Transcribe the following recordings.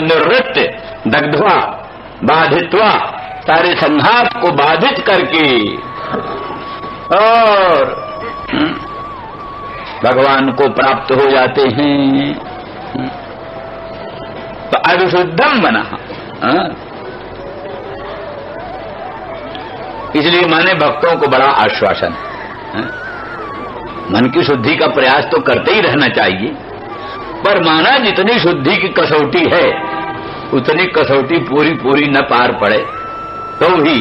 निर्वृत्य दग्ध्वा बाधित्वा, सारे संघात को बाधित करके और भगवान को प्राप्त हो जाते हैं। तो अविशुद्धम मनः, इसलिए माने भक्तों को बड़ा आश्वासन, मन की शुद्धि का प्रयास तो करते ही रहना चाहिए, पर माना जितनी शुद्धि की कसौटी है उतनी कसौटी पूरी पूरी न पार पड़े तो भी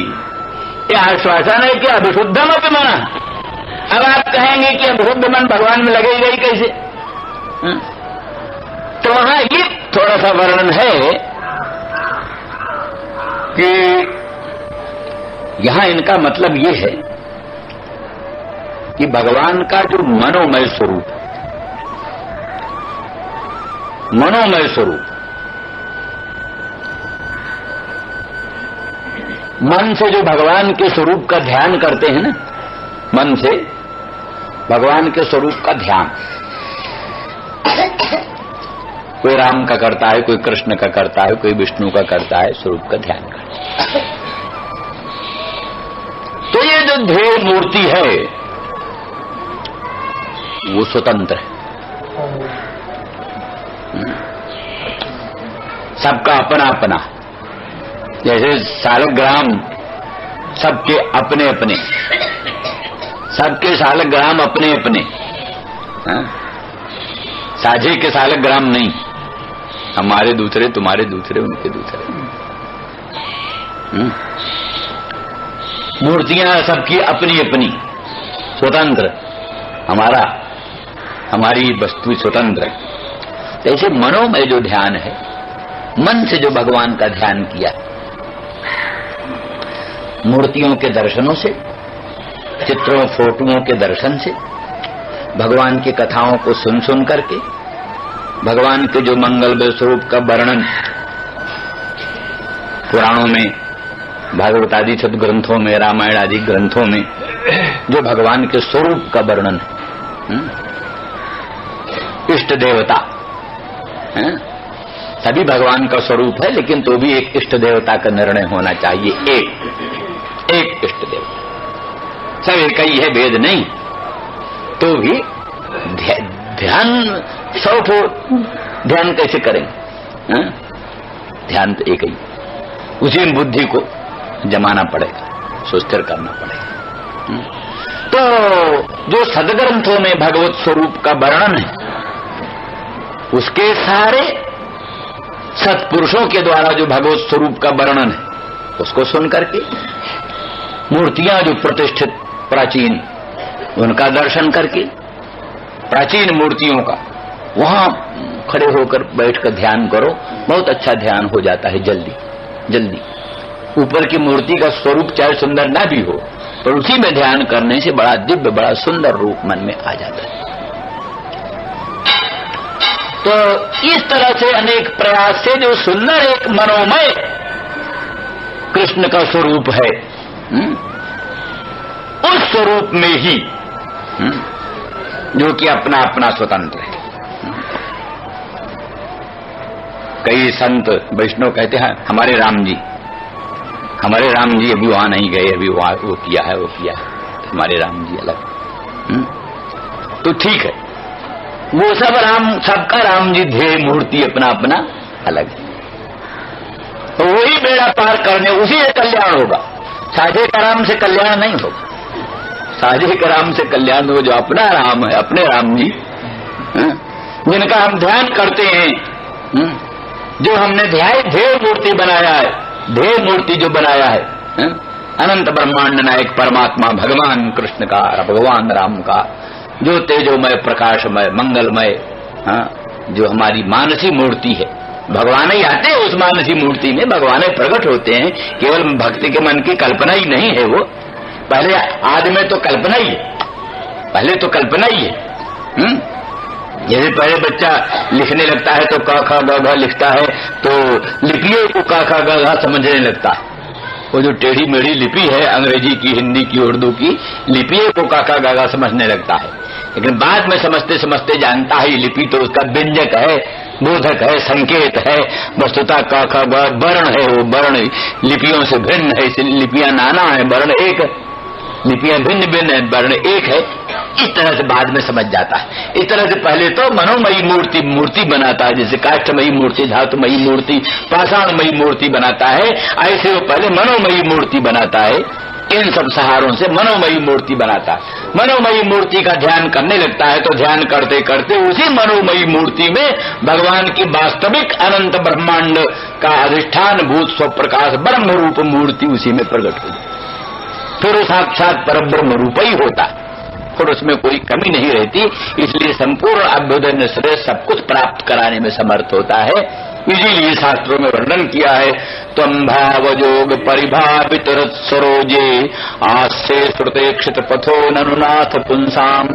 ये आश्वासन है कि अभिशुद्धम अपि मनः। अब आप कहेंगे कि अभिशुद्ध मन भगवान में लगेगा ही कैसे? तो वहां ये थोड़ा सा वर्णन है कि यहां इनका मतलब ये है कि भगवान का जो मनोमय स्वरूप, मनोमय स्वरूप, मन से जो भगवान के स्वरूप का ध्यान करते हैं ना, मन से भगवान के स्वरूप का ध्यान, कोई राम का करता है, कोई कृष्ण का करता है, कोई विष्णु का करता है, स्वरूप का ध्यान करता है। तो ये जो ध्येय मूर्ति है वो स्वतंत्र है, सबका अपना अपना, जैसे सालग्राम सबके अपने अपने, सबके सालग्राम अपने अपने, साझे के सालग्राम नहीं, हमारे दूसरे, तुम्हारे दूसरे, उनके दूसरे। मूर्तियां सबकी अपनी अपनी, स्वतंत्र, हमारा, हमारी वस्तु स्वतंत्र। जैसे मनोमय जो ध्यान है, मन से जो भगवान का ध्यान किया, मूर्तियों के दर्शनों से, चित्रों फोटोओं के दर्शन से, भगवान की कथाओं को सुन सुन करके, भगवान के जो मंगलमय स्वरूप का वर्णन पुराणों में, भागवत आदि सदग्रंथों में, रामायण आदि ग्रंथों में जो भगवान के स्वरूप का वर्णन है, इष्ट देवता है, सभी भगवान का स्वरूप है, लेकिन तो भी एक इष्ट देवता का निर्णय होना चाहिए। एक इष्ट देवता, सब एक ही है, भेद नहीं, तो भी ध्यान 100 ध्यान कैसे करेंगे? ध्यान तो एक ही, उसी में बुद्धि को जमाना पड़ेगा, सुस्थिर करना पड़ेगा। तो जो सदग्रंथों में भगवत स्वरूप का वर्णन है, उसके सारे सत्पुरुषों के द्वारा जो भगवत स्वरूप का वर्णन है, उसको सुन करके, मूर्तियां जो प्रतिष्ठित प्राचीन, उनका दर्शन करके, प्राचीन मूर्तियों का वहां खड़े होकर बैठकर ध्यान करो, बहुत अच्छा ध्यान हो जाता है जल्दी जल्दी। ऊपर की मूर्ति का स्वरूप चाहे सुंदर ना भी हो, पर उसी में ध्यान करने से बड़ा दिव्य, बड़ा सुंदर रूप मन में आ जाता है। तो इस तरह से अनेक प्रयास से जो सुंदर एक मनोमय कृष्ण का स्वरूप है, उस स्वरूप में ही जो कि अपना अपना स्वतंत्र है। कई संत वैष्णव कहते हैं हमारे राम जी अभी वहां नहीं गए, अभी वहां वो किया है, हमारे राम जी अलग। तो ठीक है, वो सब राम, सबका राम जी ध्येय मूर्ति अपना अपना अलग है, तो वही बेड़ा पार करने, उसी से कल्याण होगा। साझे का राम से कल्याण नहीं होगा, साझे के राम से कल्याण हो जो अपना राम है, अपने राम जी जिनका हम ध्यान करते हैं, जो हमने ध्येय मूर्ति बनाया है, ध्येय मूर्ति जो बनाया है, अनंत ब्रह्मांड नायक परमात्मा भगवान कृष्ण का, भगवान राम का, जो तेजोमय, प्रकाशमय, मंगलमय, जो हमारी मानसी मूर्ति है। भगवान ही आते हैं उस मानसी मूर्ति में, भगवान प्रकट होते हैं, केवल भक्ति के मन की कल्पना ही नहीं है वो, पहले आदि में तो कल्पना ही है, पहले तो कल्पना ही है। जैसे पहले बच्चा लिखने लगता है तो क ख ग घ लिखता है, तो लिपियों को क ख ग घ समझने लगता है। वो जो टेढ़ी मेढ़ी लिपि है, अंग्रेजी की, हिंदी की, उर्दू की लिपियों को क ख ग घ समझने लगता है, लेकिन बाद में समझते समझते जानता है लिपि तो उसका व्यंजक है, बोधक है, संकेत है, वस्तुता का वर्ण है, वो वर्ण लिपियों से भिन्न है, इसलिए लिपियां नाना है, वर्ण एक, लिपियां भिन्न भिन्न है, वर्ण एक है। इस तरह से बाद में समझ जाता है। इस तरह से पहले तो मनोमयी मूर्ति बनाता है, जैसे काष्ठमयी मूर्ति, धातुमयी मूर्ति, पाषाणमयी मूर्ति बनाता है, ऐसे वो पहले मनोमयी मूर्ति बनाता है। इन सब सहारों से मनोमयी मूर्ति बनाता है। मनोमयी मूर्ति का ध्यान करने लगता है तो ध्यान करते करते उसी मनोमयी मूर्ति में भगवान की वास्तविक अनंत ब्रह्मांड का अधिष्ठान भूत स्वप्रकाश ब्रह्म रूप मूर्ति उसी में प्रकट हो जाती, फिर वो साक्षात परब्रह्म रूप ही होता है, फिर उसमें कोई कमी नहीं रहती। इसलिए संपूर्ण अभ्युदय श्रेष्ठ सब कुछ प्राप्त कराने में समर्थ होता है। इसीलिए शास्त्रों में वर्णन किया है, त्वं भावयोग परिभावित सरोजे आस्ते श्रुते क्षित पथो ननुनाथ पुंसाम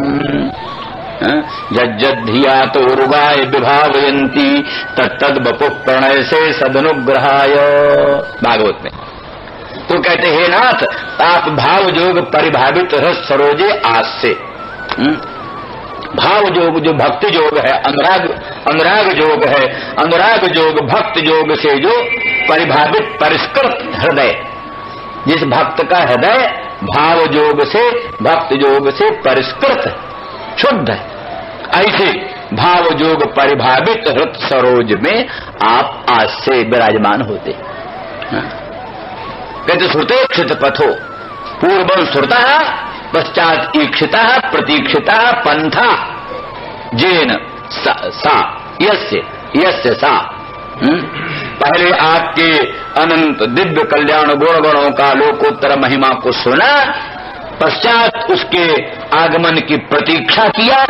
जज्जधिया तो उर्वाय विभावयंती तत्तद बपु प्रणय से सदनुग्रहाय। भागवत में तो कहते हे नाथ, आप भावयोग परिभावित रस सरोजे आज से, भाव योग जो भक्ति योग है, अनुराग योग है, अनुराग योग भक्त योग से जो परिभावित परिष्कृत हृदय, जिस भक्त का हृदय भाव योग से भक्त योग से परिष्कृत शुद्ध है, ऐसे भाव योग परिभावित हृत सरोज में आप आज से विराजमान होते। कहते श्रुतेक्षित पथो पूर्वं श्रुता पश्चात ईक्षिता प्रतीक्षिता पंथा जेन सा यस्य सा। पहले आपके अनंत दिव्य कल्याण गुण गणों का लोकोत्तर महिमा को सुना, पश्चात उसके आगमन की प्रतीक्षा किया,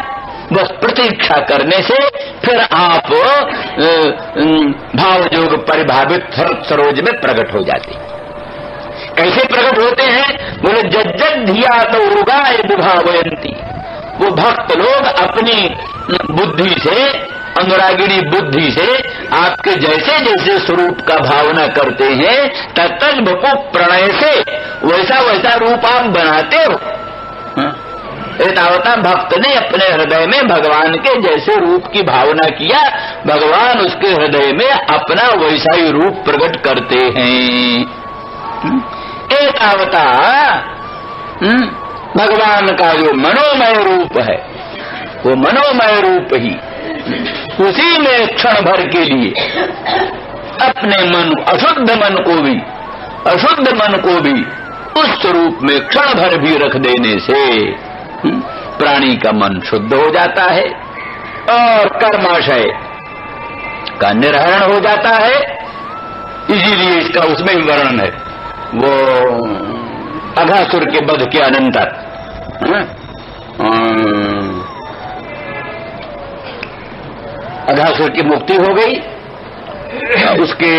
बस प्रतीक्षा करने से फिर आप भाव योग परिभावित सरोज में प्रकट हो जाते। कैसे प्रकट होते हैं? बोले जज्जत धिया तो उर्गाय विभावयंती। वो भक्त लोग अपनी बुद्धि से, अनुरागिणी बुद्धि से आपके जैसे जैसे स्वरूप का भावना करते हैं, तत्तद बपु प्रणय से वैसा वैसा रूप आप बनाते हो। एतावता भक्त ने अपने हृदय में भगवान के जैसे रूप की भावना किया, भगवान उसके हृदय में अपना वैसा ही रूप प्रकट करते हैं। एतावता भगवान का जो मनोमय रूप है, वो मनोमय रूप ही उसी में क्षण भर के लिए अपने मन, अशुद्ध मन को भी उस रूप में क्षण भर भी रख देने से प्राणी का मन शुद्ध हो जाता है और कर्माशय का निर्हरण हो जाता है। इसीलिए इसका उसमें भी वर्णन है, वो अघासुर के वध के अनंतर अघासुर की मुक्ति हो गई, उसके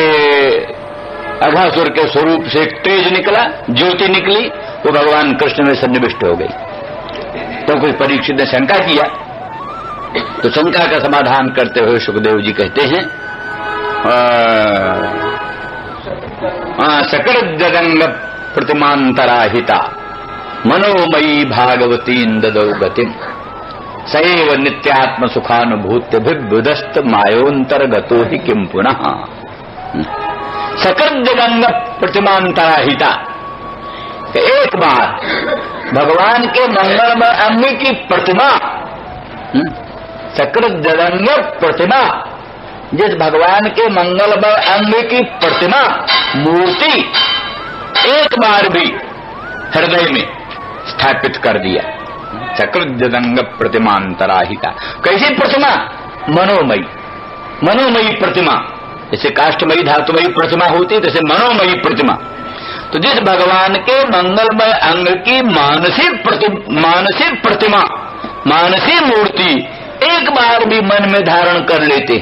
अघासुर के स्वरूप से एक तेज निकला, ज्योति निकली, वो भगवान कृष्ण में सन्निविष्ट हो गई। तो कुछ परीक्षित ने शंका किया, तो शंका का समाधान करते हुए सुखदेव जी कहते हैं, सकल जगंग प्रतिमांतराहिता मनोमयी भागवती ददौ गतिम सैव नित्यात्म सुखानुभूत्य भिभुदस्त मायोंतर्गतो ही किम पुनः। सकल जगंग प्रतिमांतराहिता, एक बार भगवान के मंगलमय अंग की प्रतिमा, सकल जगंग प्रतिमा, जिस भगवान के मंगलमय अंग की प्रतिमा मूर्ति एक बार भी हृदय में स्थापित कर दिया। चक्र जदंग प्रतिमांतराहिता, कैसी प्रतिमा? मनोमयी, मनोमयी प्रतिमा। जैसे काष्ठमयी धातुमयी प्रतिमा होती, जैसे मनोमयी प्रतिमा। तो जिस भगवान के मंगलमय अंग की मानसिक प्रतिमा, मानसिक मूर्ति एक बार भी मन में धारण कर लेते,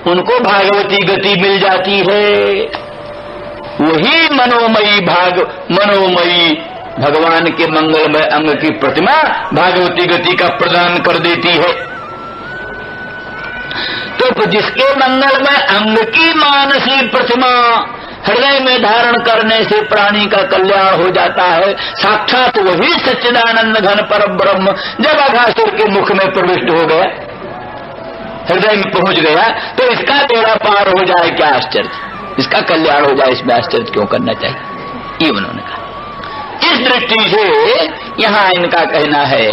उनको भागवती गति मिल जाती है। वही मनोमयी भगवान के मंगलमय अंग की प्रतिमा भागवती गति का प्रदान कर देती है। तो जिसके मंगलमय अंग की मानसिक प्रतिमा हृदय में धारण करने से प्राणी का कल्याण हो जाता है, साक्षात वही सच्चिदानंद घन पर ब्रह्म जब अघासुर के मुख में प्रविष्ट हो गया, हृदय में पहुंच गया तो इसका बेड़ा पार हो जाए, क्या आश्चर्य, इसका कल्याण हो जाए, इसमें आश्चर्य क्यों करना चाहिए, ये उन्होंने कहा। इस दृष्टि से यहाँ इनका कहना है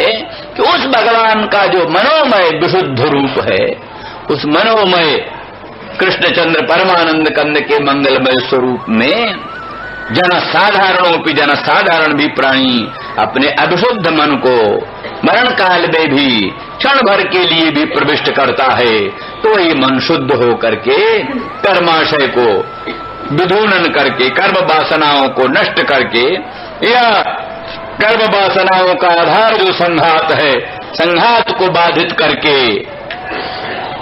कि उस भगवान का जो मनोमय विशुद्ध रूप है, उस मनोमय कृष्णचंद्र परमानंद कंद के मंगलमय स्वरूप में जनसाधारण भी प्राणी अपने अभिशुद्ध मन को मरण काल में भी क्षण भर के लिए भी प्रविष्ट करता है, तो ये मन शुद्ध हो करके कर्माशय को विधूनन करके, कर्म वासनाओं को नष्ट करके, या कर्म वासनाओं का आधार जो संघात है, संघात को बाधित करके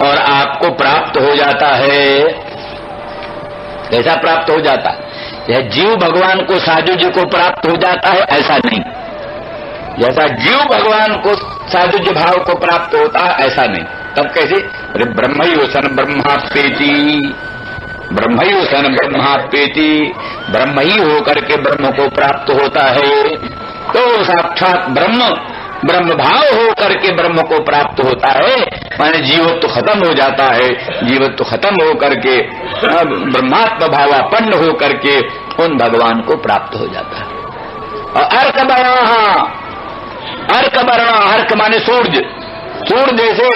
और आपको प्राप्त हो जाता है। कैसा प्राप्त हो जाता है? यह जीव भगवान को साजुज्य को प्राप्त हो जाता है, ऐसा नहीं। जैसा जीव भगवान को साजुज्य भाव को प्राप्त होता है, ऐसा नहीं। तब कैसे? अरे ब्रह्मयोसन ब्रह्माप्येति, ब्रह्मयोसन ब्रह्माप्येति, ब्रह्म ही होकर के ब्रह्म को प्राप्त होता है। तो साक्षात ब्रह्म भाव हो करके ब्रह्म को प्राप्त होता है, माने जीवत्व खत्म हो जाता है। जीवत्व खत्म हो करके ब्रह्मात्म भावापन्न हो करके उन भगवान को प्राप्त हो जाता है। और अर्क माने सूर्य, सूर्य जैसे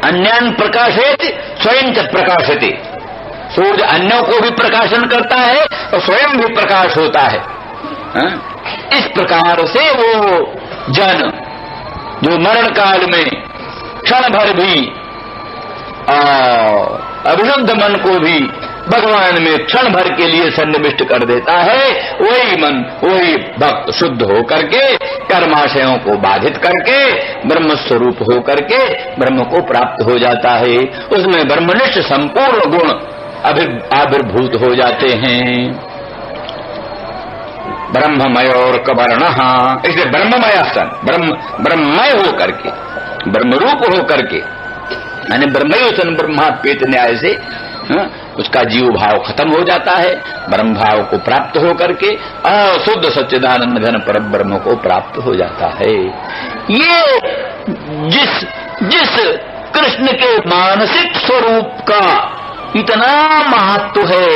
अन्यान प्रकाशित स्वयं च प्रकाशते, सूर्य अन्यों को भी प्रकाशन करता है और स्वयं भी प्रकाश होता है। इस प्रकार से वो जन जो मरण काल में क्षण भर भी अभिशुद्ध मन को भी भगवान में क्षण भर के लिए सन्निविष्ट कर देता है, वही मन, वही भक्त शुद्ध हो करके कर्माशयों को बाधित करके ब्रह्म स्वरूप हो करके ब्रह्म को प्राप्त हो जाता है। उसमें ब्रह्मनिष्ठ संपूर्ण गुण आविर्भूत हो जाते हैं। ब्रह्ममय और कवर्ण, इसलिए ब्रह्ममय सन, ब्रह्ममय हो करके, ब्रह्मरूप हो करके, यानी ब्रह्मयोसन ब्रह्माप्येत न्याय से उसका जीव भाव खत्म हो जाता है, ब्रह्म भाव को प्राप्त हो करके शुद्ध सच्चिदानंद घन पर ब्रह्म को प्राप्त हो जाता है। ये जिस कृष्ण के मानसिक स्वरूप का इतना महत्व है,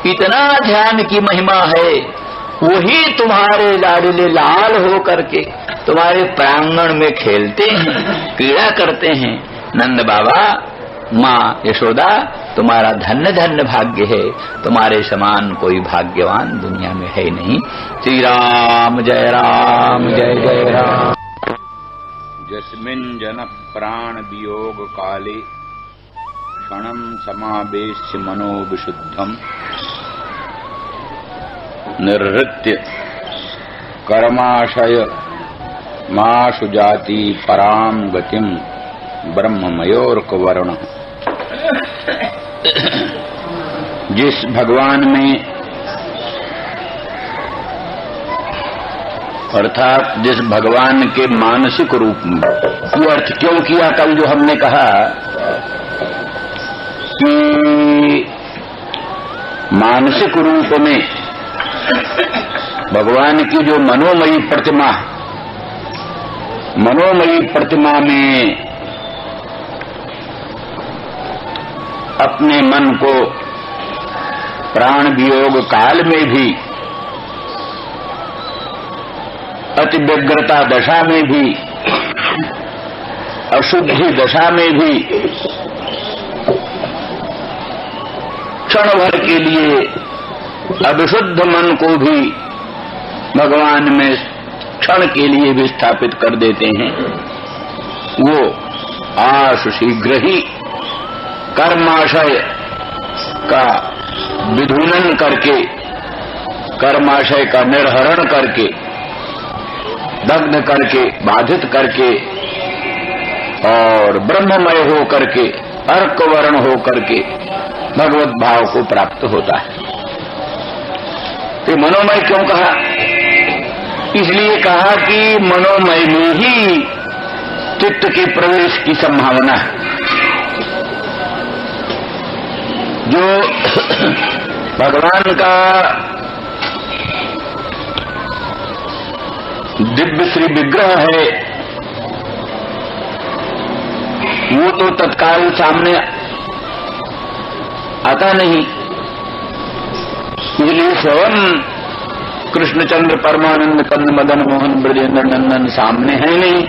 इतना ध्यान की महिमा है, वही तुम्हारे लाडले लाल हो करके तुम्हारे प्रांगण में खेलते हैं, क्रीड़ा करते हैं। नंद बाबा, माँ यशोदा, तुम्हारा धन्य धन्य भाग्य है, तुम्हारे समान कोई भाग्यवान दुनिया में है नहीं। श्री राम जय जय राम। जस्मिन् जन प्राण वियोग काले क्षणं समावेश्य मनो विशुद्धम निर्हृत्य कर्माशय माशु जाति पराम गतिम ब्रह्ममयोर्कवर्ण। जिस भगवान में, अर्थात जिस भगवान के मानसिक रूप में, ये अर्थ क्यों किया कल जो हमने कहा कि मानसिक रूप में भगवान की जो मनोमयी प्रतिमा, मनोमयी प्रतिमा में अपने मन को प्राण वियोग काल में भी, अति व्यग्रता दशा में भी, अशुद्धि दशा में भी क्षण भर के लिए अविशुद्ध मन को भी भगवान में क्षण के लिए भी स्थापित कर देते हैं। वो आशु शीघ्र ही कर्माशय का विधूनन करके, कर्माशय का निर्हरण करके, दग्ध करके, बाधित करके और ब्रह्ममय हो करके, अर्कवर्ण हो करके भगवत भाव को प्राप्त होता है। तो मनोमय क्यों कहा? इसलिए कहा कि मनोमय में ही चित्त के प्रवेश की संभावना है। जो भगवान का दिव्य श्री विग्रह है, वो तो तत्काल सामने आता नहीं। इसलिए स्वयं कृष्णचंद्र परमानंद कंद मदन मोहन ब्रजेंद्र नंदन सामने है नहीं,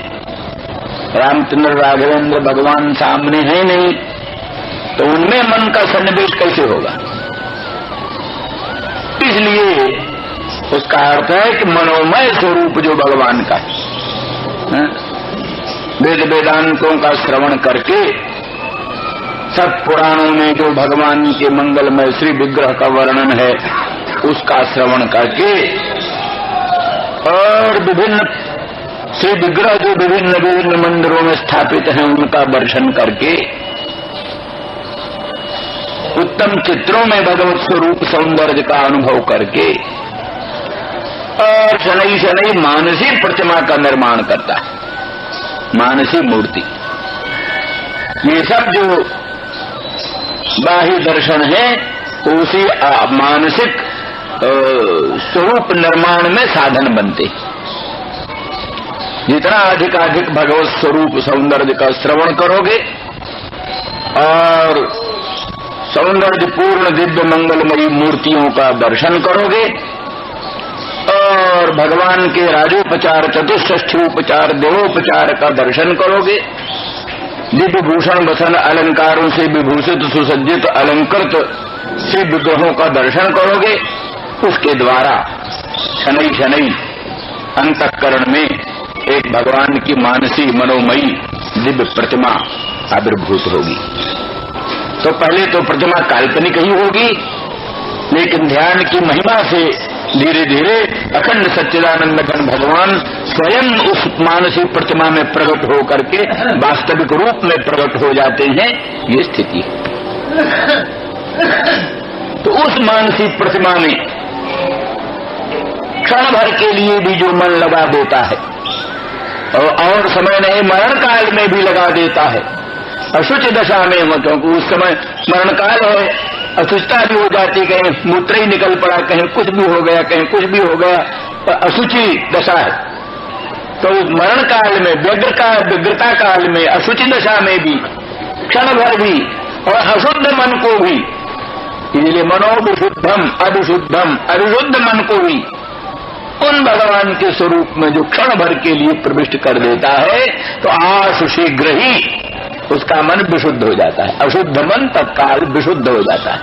रामचंद्र राघवेंद्र भगवान सामने है नहीं, तो उनमें मन का सन्निवेश कैसे होगा? इसलिए उसका अर्थ है कि मनोमय स्वरूप जो भगवान का है, वेद वेदांतों का श्रवण करके, सब पुराणों में जो भगवान के मंगलमय श्री विग्रह का वर्णन है उसका श्रवण करके, और विभिन्न श्री विग्रह जो विभिन्न विभिन्न मंदिरों में स्थापित हैं उनका दर्शन करके, उत्तम चित्रों में भगवत स्वरूप सौंदर्य का अनुभव करके, और शनै शनै मानसी प्रतिमा का निर्माण करता है, मानसी मूर्ति। ये सब जो बाह्य दर्शन है उसी मानसिक स्वरूप निर्माण में साधन बनते। जितना अधिक भगवत स्वरूप सौंदर्य का श्रवण करोगे और सौंदर्य पूर्ण दिव्य मंगलमयी मूर्तियों का दर्शन करोगे और भगवान के राजोपचार चतुष्षष्ठी उपचार देवोपचार का दर्शन करोगे, दिव्य भूषण वसन अलंकारों से विभूषित सुसज्जित अलंकृत श्री विग्रहों का दर्शन करोगे, उसके द्वारा शनै शनै अंतःकरण में एक भगवान की मानसी मनोमयी दिव्य प्रतिमा आविर्भूत होगी। तो पहले तो प्रतिमा काल्पनिक ही होगी, लेकिन ध्यान की महिमा से धीरे धीरे अखंड सच्चिदानंद घन भगवान स्वयं उस मानसिक प्रतिमा में प्रकट हो करके वास्तविक रूप में प्रकट हो जाते हैं। ये स्थिति है। तो उस मानसिक प्रतिमा में क्षण भर के लिए भी जो मन लगा देता है और समय नहीं मरण काल में भी लगा देता है, अशुचि दशा में, क्योंकि उस समय मरण काल है, अशुचिता भी हो जाती, कहीं मूत्र ही निकल पड़ा, कहीं कुछ भी हो गया, कहीं कुछ भी हो गया, तो अशुचि दशा है। तो उस मरण काल में, व्यग्रता काल में, अशुचि दशा में भी क्षण भर भी और अशुद्ध मन को भी, इसलिए मनोविशुद्धम अविशुद्धम अविशुद्ध मन को भी उन भगवान के स्वरूप में जो क्षण भर के लिए प्रविष्ट कर देता है, तो आशु शीघ्र ही उसका मन विशुद्ध हो जाता है। अशुद्ध मन तत्काल विशुद्ध हो जाता है।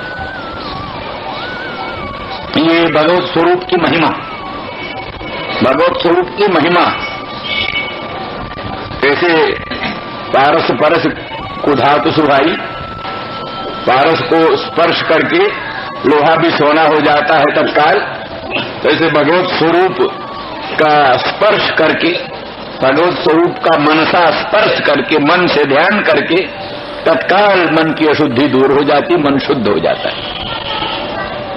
ये भगवत स्वरूप की महिमा, भगवत स्वरूप की महिमा। जैसे पारस परस को धातु सुभाई, पारस को स्पर्श करके लोहा भी सोना हो जाता है तत्काल, वैसे भगवत स्वरूप का स्पर्श करके, भगवत स्वरूप का मनसा स्पर्श करके, मन से ध्यान करके तत्काल मन की अशुद्धि दूर हो जाती, मन शुद्ध हो जाता है।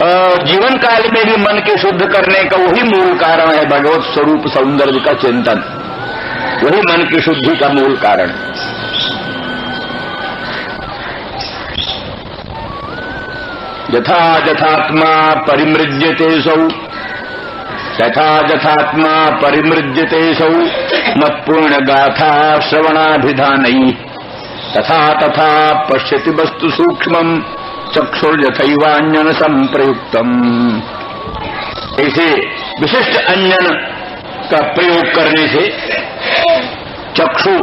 और जीवन काल में भी मन के शुद्ध करने का वही मूल कारण है भगवत स्वरूप सौंदर्य का चिंतन, वही मन की शुद्धि का मूल कारण। यथा यथात्मा परिमृज्यते सौ, यथा यथात्मा परिमृज्यते सौ मत्पूर्ण गाथा श्रवणाभिधानैः, तथा तथा पश्यति वस्तु सूक्ष्मम् चक्षुर्यथैवान्यन संप्रयुक्तम्। ऐसे विशिष्ट अन्यन का प्रयोग करने से चक्षु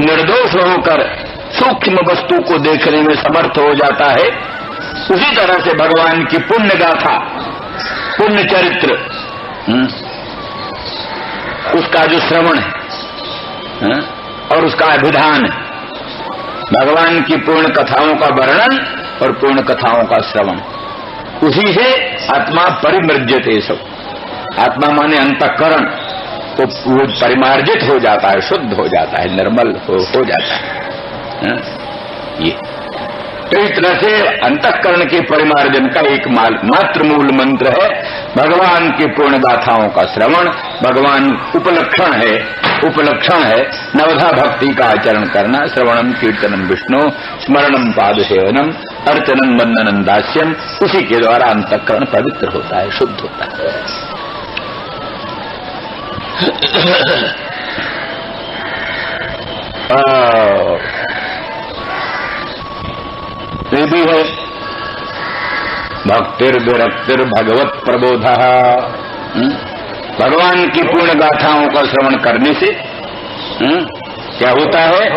निर्दोष होकर सूक्ष्म वस्तु को देखने में समर्थ हो जाता है। उसी तरह से भगवान की पुण्य गाथा, पुण्य चरित्र, उसका जो श्रवण है और उसका अभिधान है, भगवान की पूर्ण कथाओं का वर्णन और पूर्ण कथाओं का श्रवण, उसी से आत्मा परिमृज्यते सब, आत्मा माने अंतःकरण, तो वो परिमार्जित हो जाता है, शुद्ध हो जाता है, निर्मल हो जाता है। ये तो इस तरह से अंतःकरण के परिमार्जन का एक मात्र मूल मंत्र है भगवान की पूर्ण गाथाओं का श्रवण। भगवान उपलक्षण है नवधा भक्ति का आचरण करना, श्रवणम कीर्तनम विष्णु स्मरणम पाद सेवनम अर्चनम वंदनम दास्यम, उसी के द्वारा अंतःकरण पवित्र होता है, शुद्ध होता है। ये भी है भक्तिर विरक्तिर भगवत प्रबोध। भगवान की पूर्ण गाथाओं का श्रवण करने से क्या होता है?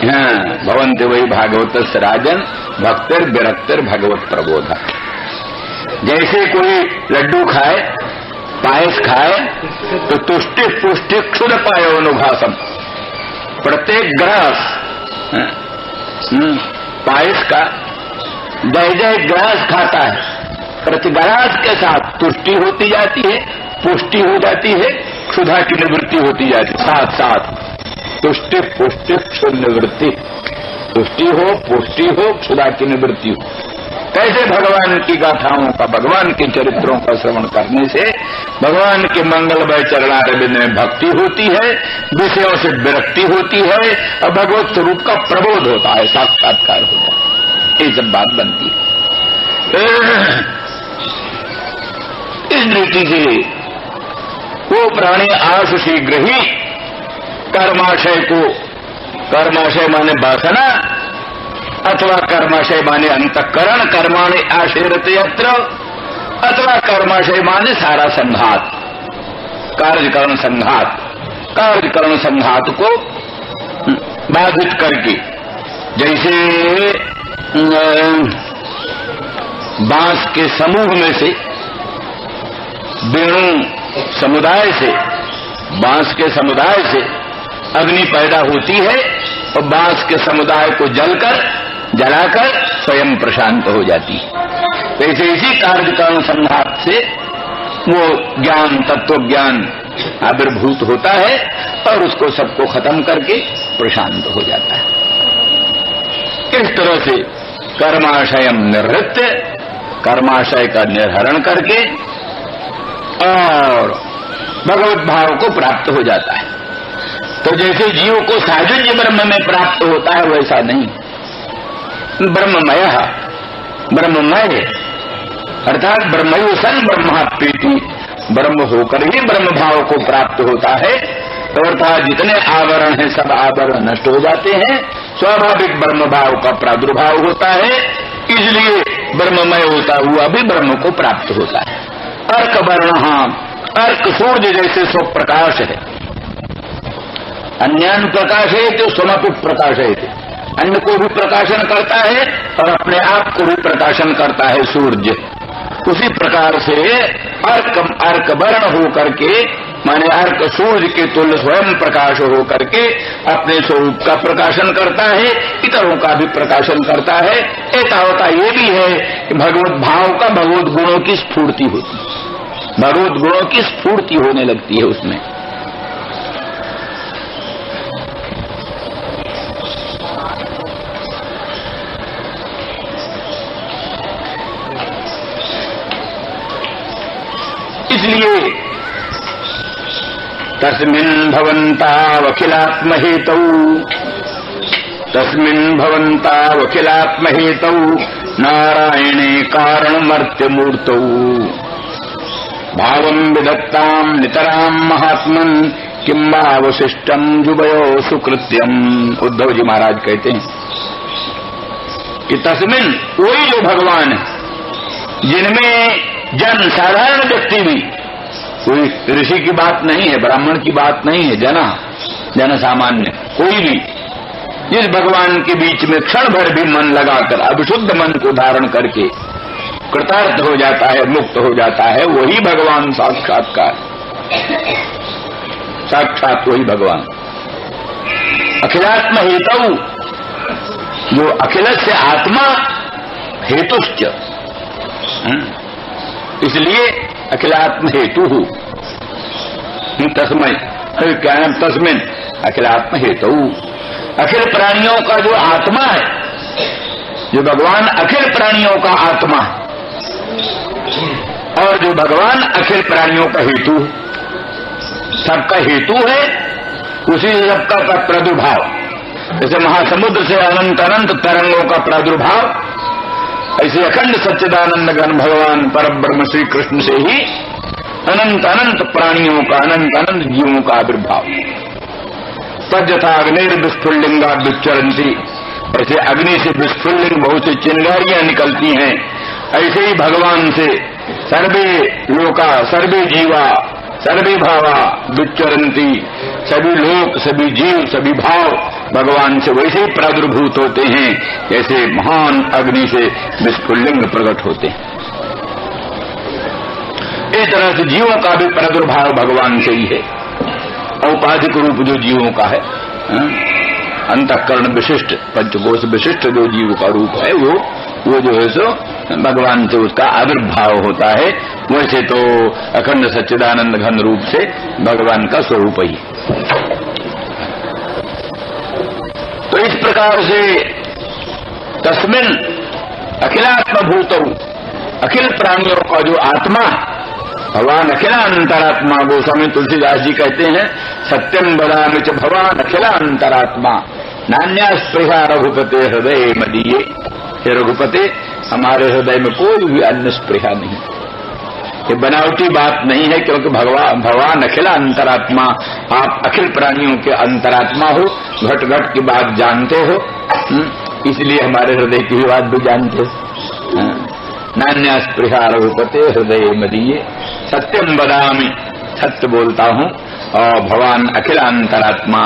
हाँ, भवन्ति वही भागवत राजन भक्तिर विरक्तिर भगवत प्रबोध। जैसे कोई लड्डू खाए, पायस खाए तो तुष्टि पुष्टि क्षुद पायो अनुभासम। प्रत्येक ग्रास पायस का जय ग्रास खाता है, प्रति ग्रास के साथ तुष्टि होती जाती है, पुष्टि हो जाती है, क्षुधा की निवृत्ति होती जाती है। साथ साथ तुष्टि पुष्टि क्षुद निवृत्ति, तुष्टि हो पुष्टि हो क्षुधा की निवृत्ति हो। कैसे? भगवान की गाथाओं का, भगवान के चरित्रों का श्रवण करने से भगवान के मंगलमय चरणारविंद में भक्ति होती है, विषयों से विरक्ति होती है और भगवत स्वरूप का प्रबोध होता है, साक्षात्कार होता है। ये सब बात बनती है। इस रीति से वो प्राणी आश शीघ्र ही कर्माशय को, कर्माशय माने वासना अथवा कर्माशय माने अंतःकरण, कर्माणि आशेरते यत्र, अथवा कर्माशय माने सारा संघात, कार्यकरण संघात, कार्यकरण संघात को बाधित करके, जैसे बांस के समूह में से वेणु समुदाय से, बांस के समुदाय से अग्नि पैदा होती है और बांस के समुदाय को जलाकर स्वयं प्रशांत हो जाती है। तो ऐसे इसी कार्यकरण संघात से वो ज्ञान, तत्व ज्ञान आविर्भूत होता है और उसको सबको खत्म करके प्रशांत हो जाता है। इस तरह से कर्माशयम निर्वृत्य, कर्माशय का निर्हरण करके और भगवत भाव को प्राप्त हो जाता है। तो जैसे जीव को सायुज्य ब्रह्म में प्राप्त होता है वैसा नहीं, ब्रह्ममय, ब्रह्ममय अर्थात ब्रह्मयो सन ब्रह्माप्रीति, ब्रह्म होकर ही ब्रह्म भाव को प्राप्त होता है। अर्थात जितने आवरण हैं सब आवरण नष्ट हो जाते हैं, स्वाभाविक ब्रह्म भाव का प्रादुर्भाव होता है, इसलिए ब्रह्ममय होता हुआ भी ब्रह्म को प्राप्त होता है। अर्क वर्ण, अर्क सूर्य जैसे स्व प्रकाश है, अन्यान प्रकाश है तो स्वमपि प्रकाश है, अन्य को भी प्रकाशन करता है और अपने आप को भी प्रकाशन करता है सूर्य। उसी प्रकार से अर्क वर्ण हो करके, माने अर्क सूर्य के तुल्य स्वयं प्रकाश हो करके अपने स्वरूप का प्रकाशन करता है, इतरों का भी प्रकाशन करता है। एतावता ये भी है कि भगवत भाव का भगवत गुणों की स्फूर्ति होती है, भगवत गुणों की स्फूर्ति होने लगती है उसमें। इसलिए तस्मिन् भवन्तावखिलात्महेतौ, तस्मिन् भवन्तावखिलात्महेतौ नारायणे कारणमर्त्यमूर्तौ भावं विधत्तां नितरां महात्मन् किम्बावशिष्टं जुबयो सुकृत्यम्। उद्धव जी महाराज कहते हैं कि तस्मिन्, वही जो भगवान है जिनमें जन साधारण व्यक्ति भी, कोई ऋषि की बात नहीं है, ब्राह्मण की बात नहीं है, जन सामान्य कोई भी जिस भगवान के बीच में क्षण भर भी मन लगाकर अभिशुद्ध मन को धारण करके कृतार्थ हो जाता है, मुक्त हो जाता है, वही भगवान साक्षात्कार, साक्षात वही भगवान। अखिलात्म हेतु, जो अखिल से आत्मा हेतुश्च, इसलिए अखिलात्म हेतु तस्मै, क्या नाम, तस्मिन अखिलात्म हेतु, अखिल प्राणियों का जो आत्मा है, जो भगवान अखिल प्राणियों का आत्मा है और जो भगवान अखिल प्राणियों का हेतु, सबका हेतु है, उसी सबका प्रादुर्भाव। जैसे महासमुद्र से अनंत अनंत तरंगों का प्रादुर्भाव, ऐसे अखंड सच्चिदानंद घन भगवान परब्रह्म श्री कृष्ण से ही अनंत अनंत प्राणियों का, अनंत अनंत जीवों का आविर्भाव। तद्यथा अग्निर्विस्फुल्लिंगा दुच्चरंती ऐसे अग्नि से विस्फुलिंग बहुत सी चिंगारियां निकलती हैं, ऐसे ही भगवान से सर्वे लोका सर्वे जीवा सर्वे भावा दुच्चरंती, सभी लोक सभी जीव सभी भाव भगवान से वैसे ही प्रादुर्भूत होते हैं जैसे महान अग्नि से विस्फुलिंग प्रकट होते हैं। इस तरह से जीवों का भी प्रादुर्भाव भगवान से ही है। औपाधिक रूप जो जीवों का है, अंतःकरण विशिष्ट पंचकोश विशिष्ट जो जीव का रूप है वो जो है सो भगवान से उसका आविर्भाव होता है। वैसे तो अखंड सच्चिदानंद घन रूप से भगवान का स्वरूप ही। तो इस प्रकार से तस्मिन अखिलात्मभूत, अखिल प्राणियों का जो आत्मा भगवान अखिला अंतरात्मा, गोस्वामी तुलसीदास जी कहते हैं सत्यम बदामि च भगवान अखिला अंतरात्मा नान्या स्पृहा रघुपते हृदय मदीये। हे रघुपते, हमारे हृदय में कोई भी अन्य स्पृहा नहीं। ये बनावटी बात नहीं है, क्योंकि भगवान अखिला अंतरात्मा, आप अखिल प्राणियों के अंतरात्मा हो, घट घट की बात जानते हो, इसलिए हमारे हृदय की बात भी जानते हो। नान्या स्पृहा रघुपते हृदय मदीये, सत्यम बदामि, सत्य बोलता हूँ, और भगवान अखिल अंतरात्मा,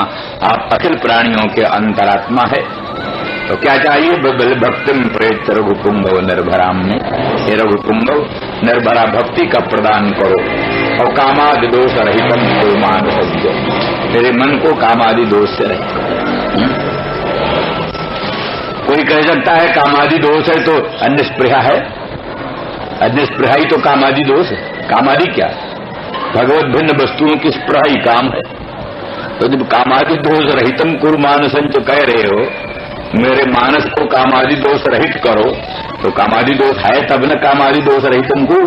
आप अखिल प्राणियों के अंतरात्मा है। तो क्या चाहिए? भक्तिम प्रेत रघुपुंगव निर्भराम में, हे रघुपुंगव निर्भरा भक्ति का प्रदान करो, और कामादि दोष रहितम को मान सज्जो, मेरे मन को कामादि दोष से रहित। कोई कह सकता है कामादि दोष है तो अन्य स्पृहा है, अन्य स्पृहा ही तो कामादि दोष है। कामादि क्या? भगवत भिन्न वस्तुओं की स्पृहा ही काम है। तो जब कामादि दोष रहितम कुरु मानसं जो कह रहे हो, मेरे मानस को कामादि दोष रहित करो, तो कामादि दोष है तब न कामादि दोष रहितम को।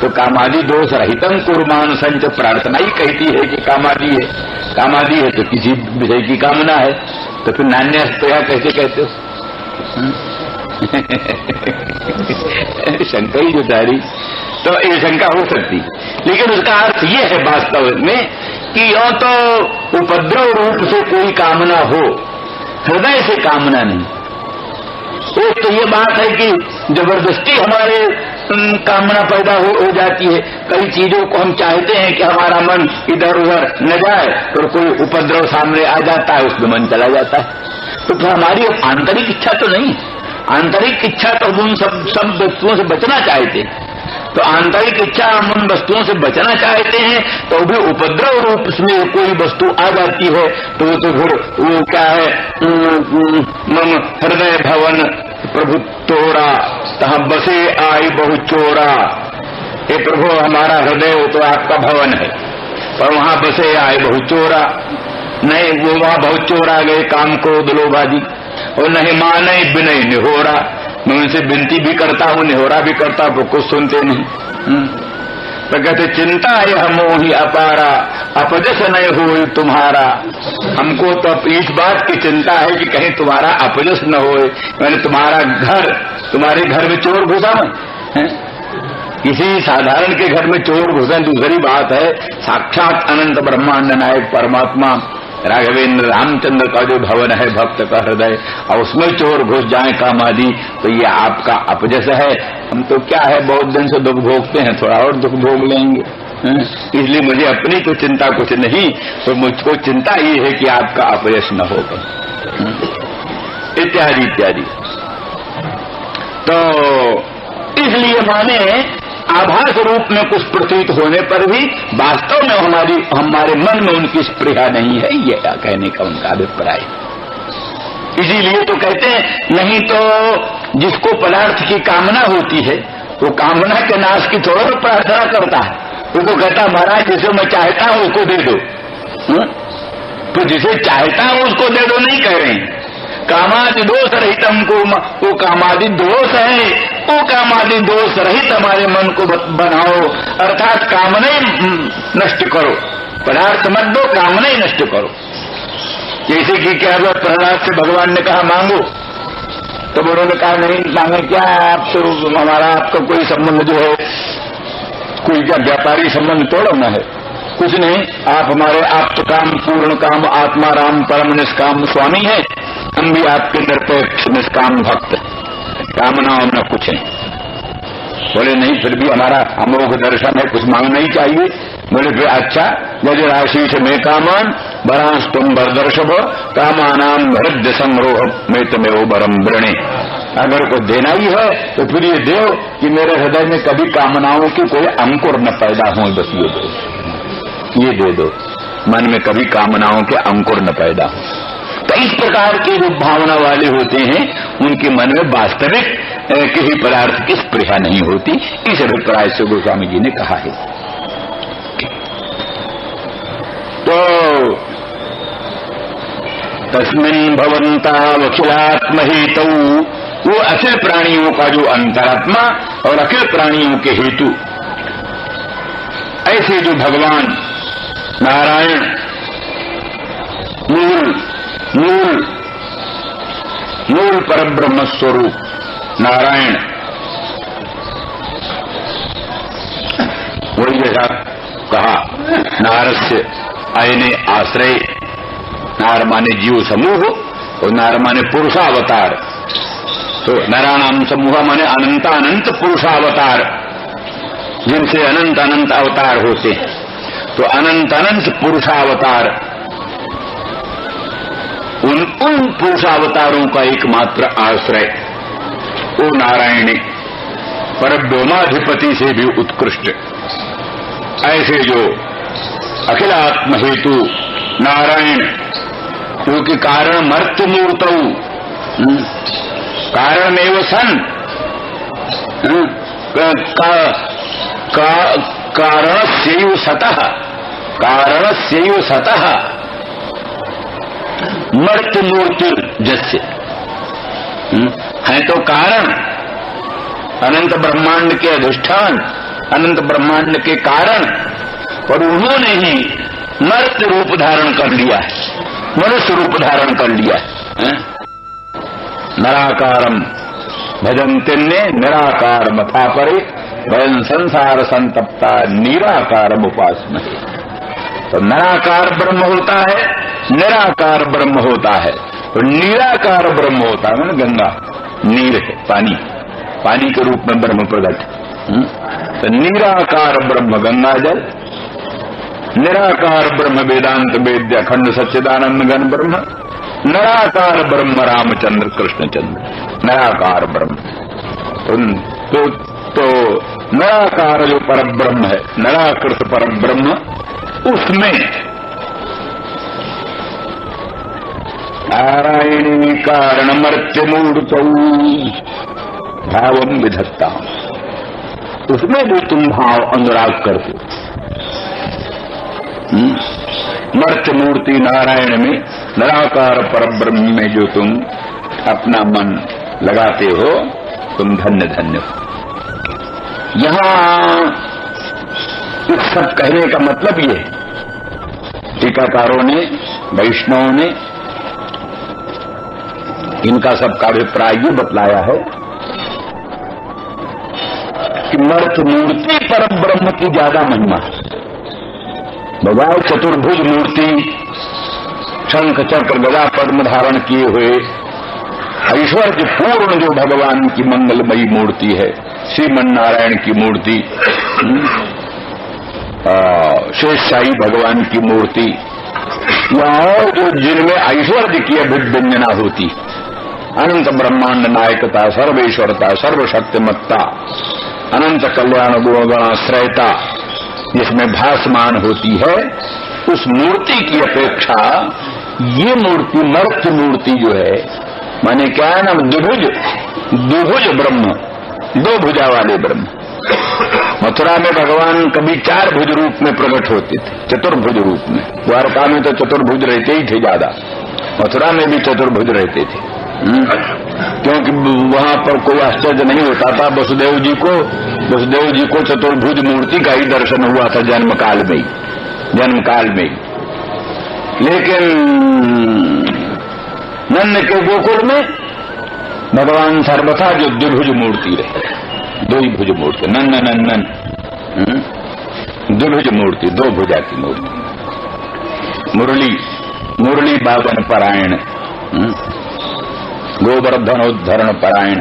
तो कामादि दोष रहितम कुरु मानसं, प्रार्थना ही कहती है कि कामादि है। कामादि है तो किसी विषय की कामना है, तो फिर नान्य स्पृहा कैसे कहते हो? शंका ही जुटारी। तो ये शंका हो सकती, लेकिन उसका अर्थ ये है वास्तव में कि यो तो उपद्रव रूप से कोई कामना हो, हृदय से कामना नहीं। एक तो ये बात है कि जबरदस्ती हमारे कामना पैदा हो जाती है। कई चीजों को हम चाहते हैं कि हमारा मन इधर उधर न जाए, तो कोई उपद्रव सामने आ जाता है, उसमें मन चला जाता है। तो हमारी आंतरिक इच्छा तो नहीं, आंतरिक इच्छा तो हम उन सब वस्तुओं से बचना चाहते हैं। तो आंतरिक इच्छा हम उन वस्तुओं से बचना चाहते हैं, तो भी उपद्रव रूप में कोई वस्तु आ जाती है, तो फिर वो क्या है, मम हृदय भवन प्रभु तोरा तहाँ बसे आई बहु चोरा। हे प्रभु, हमारा हृदय हो तो आपका भवन है, पर वहां बसे आए बहु चोरा। नहीं, वो वहां बहुत चोर आ गए, काम क्रोध लोभ आदि, और नहीं माने विनय निहोरा। मैं उनसे विनती भी करता हूँ, निहोरा भी करता हूँ, कुछ सुनते नहीं। तो कहते चिंता यह मोही अपारा, अपजस नहीं हो तुम्हारा। हमको तो इस बात की चिंता है कि कहीं तुम्हारा अपजस न हो, मैंने तुम्हारे घर में चोर घुसा है। किसी साधारण के घर में चोर घुसा दूसरी बात है, साक्षात अनंत ब्रह्मांड नायक परमात्मा राघवेंद्र रामचंद्र का जो भवन है भक्त का हृदय, और उसमें चोर घुस जाए कामादि, तो ये आपका अपजस है। हम तो क्या है, बहुत दिन से दुख भोगते हैं, थोड़ा और दुख भोग लेंगे, इसलिए मुझे अपनी तो चिंता कुछ नहीं, तो मुझको चिंता ये है कि आपका अपयश न होगा, इत्यादि इत्यादि। तो इसलिए माने आभास रूप में कुछ प्रतीत होने पर भी वास्तव में हमारे मन में उनकी स्पृहा नहीं है, ये कहने का उनका अभिप्राय। इसीलिए तो कहते हैं, नहीं तो जिसको पदार्थ की कामना होती है वो कामना के नाश की थोड़ा तो प्रार्थना करता है, उसको कहता महाराज जिसे मैं चाहता हूं उसको दे दो। तो जिसे चाहता हूं उसको दे दो नहीं कह रहे हैं। कामादि दोष रहित हमको, वो कामादि दोष है, वो कामादि दोष रहित हमारे मन को बनाओ, अर्थात कामना नष्ट करो, पदार्थ मत दो, कामना ही नष्ट करो। जैसे कि क्या हुआ, प्रहलाद से भगवान ने कहा मांगो, तो उन्होंने कहा नहीं मांगे, क्या आप तो हमारा आपका कोई संबंध जो है, कोई क्या व्यापारी संबंध तोड़ना है, कुछ नहीं, आप हमारे आप तो काम पूर्ण काम आत्मा राम परम निष्काम स्वामी है, हम भी आपके निरपेक्ष निष्काम भक्त, कामनाओं में कुछ नहीं। बोले नहीं, फिर भी हमारा अमोघ दर्शन है, कुछ मांगना ही चाहिए। बोले फिर अच्छा, यदि राशि से मैं कामान बरांस तुम बरदर्शभ कामानाम हृदय संग्रोह में तुम्हें वो बरम वृणे। अगर को देना ही है तो फिर ये दो कि मेरे हृदय में कभी कामनाओं की कोई अंकुर न पैदा हो, बस ये दो, ये दे दो, मन में कभी कामनाओं के अंकुर न पैदा हो। तो इस प्रकार के जो भावना वाले होते हैं उनके मन में वास्तविक किसी पदार्थ की स्पृहा नहीं होती। इस अभिप्राय से गोस्वामी जी ने कहा है। तो तस्मिन् भवन्तावखिलात्महेतौ, वो अखिल प्राणियों का जो अंतरात्मा और अखिल प्राणियों के हेतु, ऐसे जो भगवान नारायण मूल परब्रह्म स्वरूप नारायण, वही जैसा कहा नारस्य अयने आश्रय, नार माने जीव समूह और नार माने पुरुषावतार। तो नारायणाम समूह माने अनंत अनंत पुरुषावतार, जिनसे अनंत अनंत अवतार होते हैं। तो अनंत अनंत पुरुषावतार, उन पुरुषावतारों का एकमात्र आश्रय वो नारायण, परब्रह्माधिपति से भी उत्कृष्ट। ऐसे जो अखिलात्म हेतु नारायण, क्योंकि कारण मर्त्य मूर्तौ, कारणमेव सन, कारणस्यैव सतः, कारणस्यैव सतः मर्त्य मूर्ति जस्य, है तो कारण, अनंत ब्रह्मांड के अधिष्ठान, अनंत ब्रह्मांड के कारण, और उन्होंने ही मर्त्य रूप धारण कर लिया है, मनुष्य रूप धारण कर लिया है। नराकारम भजन्ते निराकार मथा परे वयं संसार संतप्ता निराकारम उपासमहे। तो निराकार ब्रह्म होता है, निराकार ब्रह्म होता है, और निराकार ब्रह्म होता है। मैंने गंगा नीर है, पानी, पानी के रूप में ब्रह्म प्रकट। तो निराकार ब्रह्म गंगा जल, निराकार ब्रह्म वेदांत वेद्य अखंड सच्चिदानंद घन ब्रह्म, निराकार ब्रह्म रामचंद्र कृष्णचंद्र, निराकार ब्रह्म। तो निराकार जो पर ब्रह्म है, निराकृत पर ब्रह्म, उसमें नारायणी कारण मर्त्य मूर्तौ भावम विधत्ता, उसमें भी तुम भाव अनुराग करते। मर्त्य मूर्ति नारायण में, निराकार परब्रह्म में जो तुम अपना मन लगाते हो, तुम धन्य धन्य हो। यहां इस सब कहने का मतलब ये है, टीकाकारों ने, वैष्णवों ने इनका सबका अभिप्राय ये बतलाया है कि मर्त्य मूर्ति परम ब्रह्म की ज्यादा महिमा है। भगवान चतुर्भुज मूर्ति, शंख चक्र गदा पद्म धारण किए हुए ऐश्वर्य पूर्ण जो भगवान की मंगलमयी मूर्ति है, श्रीमन नारायण की मूर्ति, शेषशाही भगवान की मूर्ति, या और जो जिनमें ऐश्वर्य की अभिव्यंजना होती, अनंत ब्रह्मांड नायकता, सर्वेश्वरता, सर्वशक्तिमत्ता, अनंत कल्याण गुणगणाश्रयता जिसमें भासमान होती है, उस मूर्ति की अपेक्षा ये मूर्ति, मर्त्य मूर्ति जो है, माने क्या है ना, द्विभुज ब्रह्म, दो भुजा वाले ब्रह्म। मथुरा में भगवान कभी 4 भुज रूप में प्रकट होते थे, चतुर्भुज रूप में। द्वारका में तो चतुर्भुज रहते ही थे ज्यादा, मथुरा में भी चतुर्भुज रहते थे, क्योंकि वहां पर कोई आश्चर्य नहीं होता था। वसुदेव जी को चतुर्भुज मूर्ति का ही दर्शन हुआ था जन्म काल में ही। लेकिन नन्द के गोकुल में भगवान सर्वथा जो द्विभुज मूर्ति रहे, दो ही भुज मूर्ति, नंदन द्विभुज मूर्ति, 2 भुजा की मूर्ति। मुरली बाबन परायण, गोवर्धनोद्धरण परायण,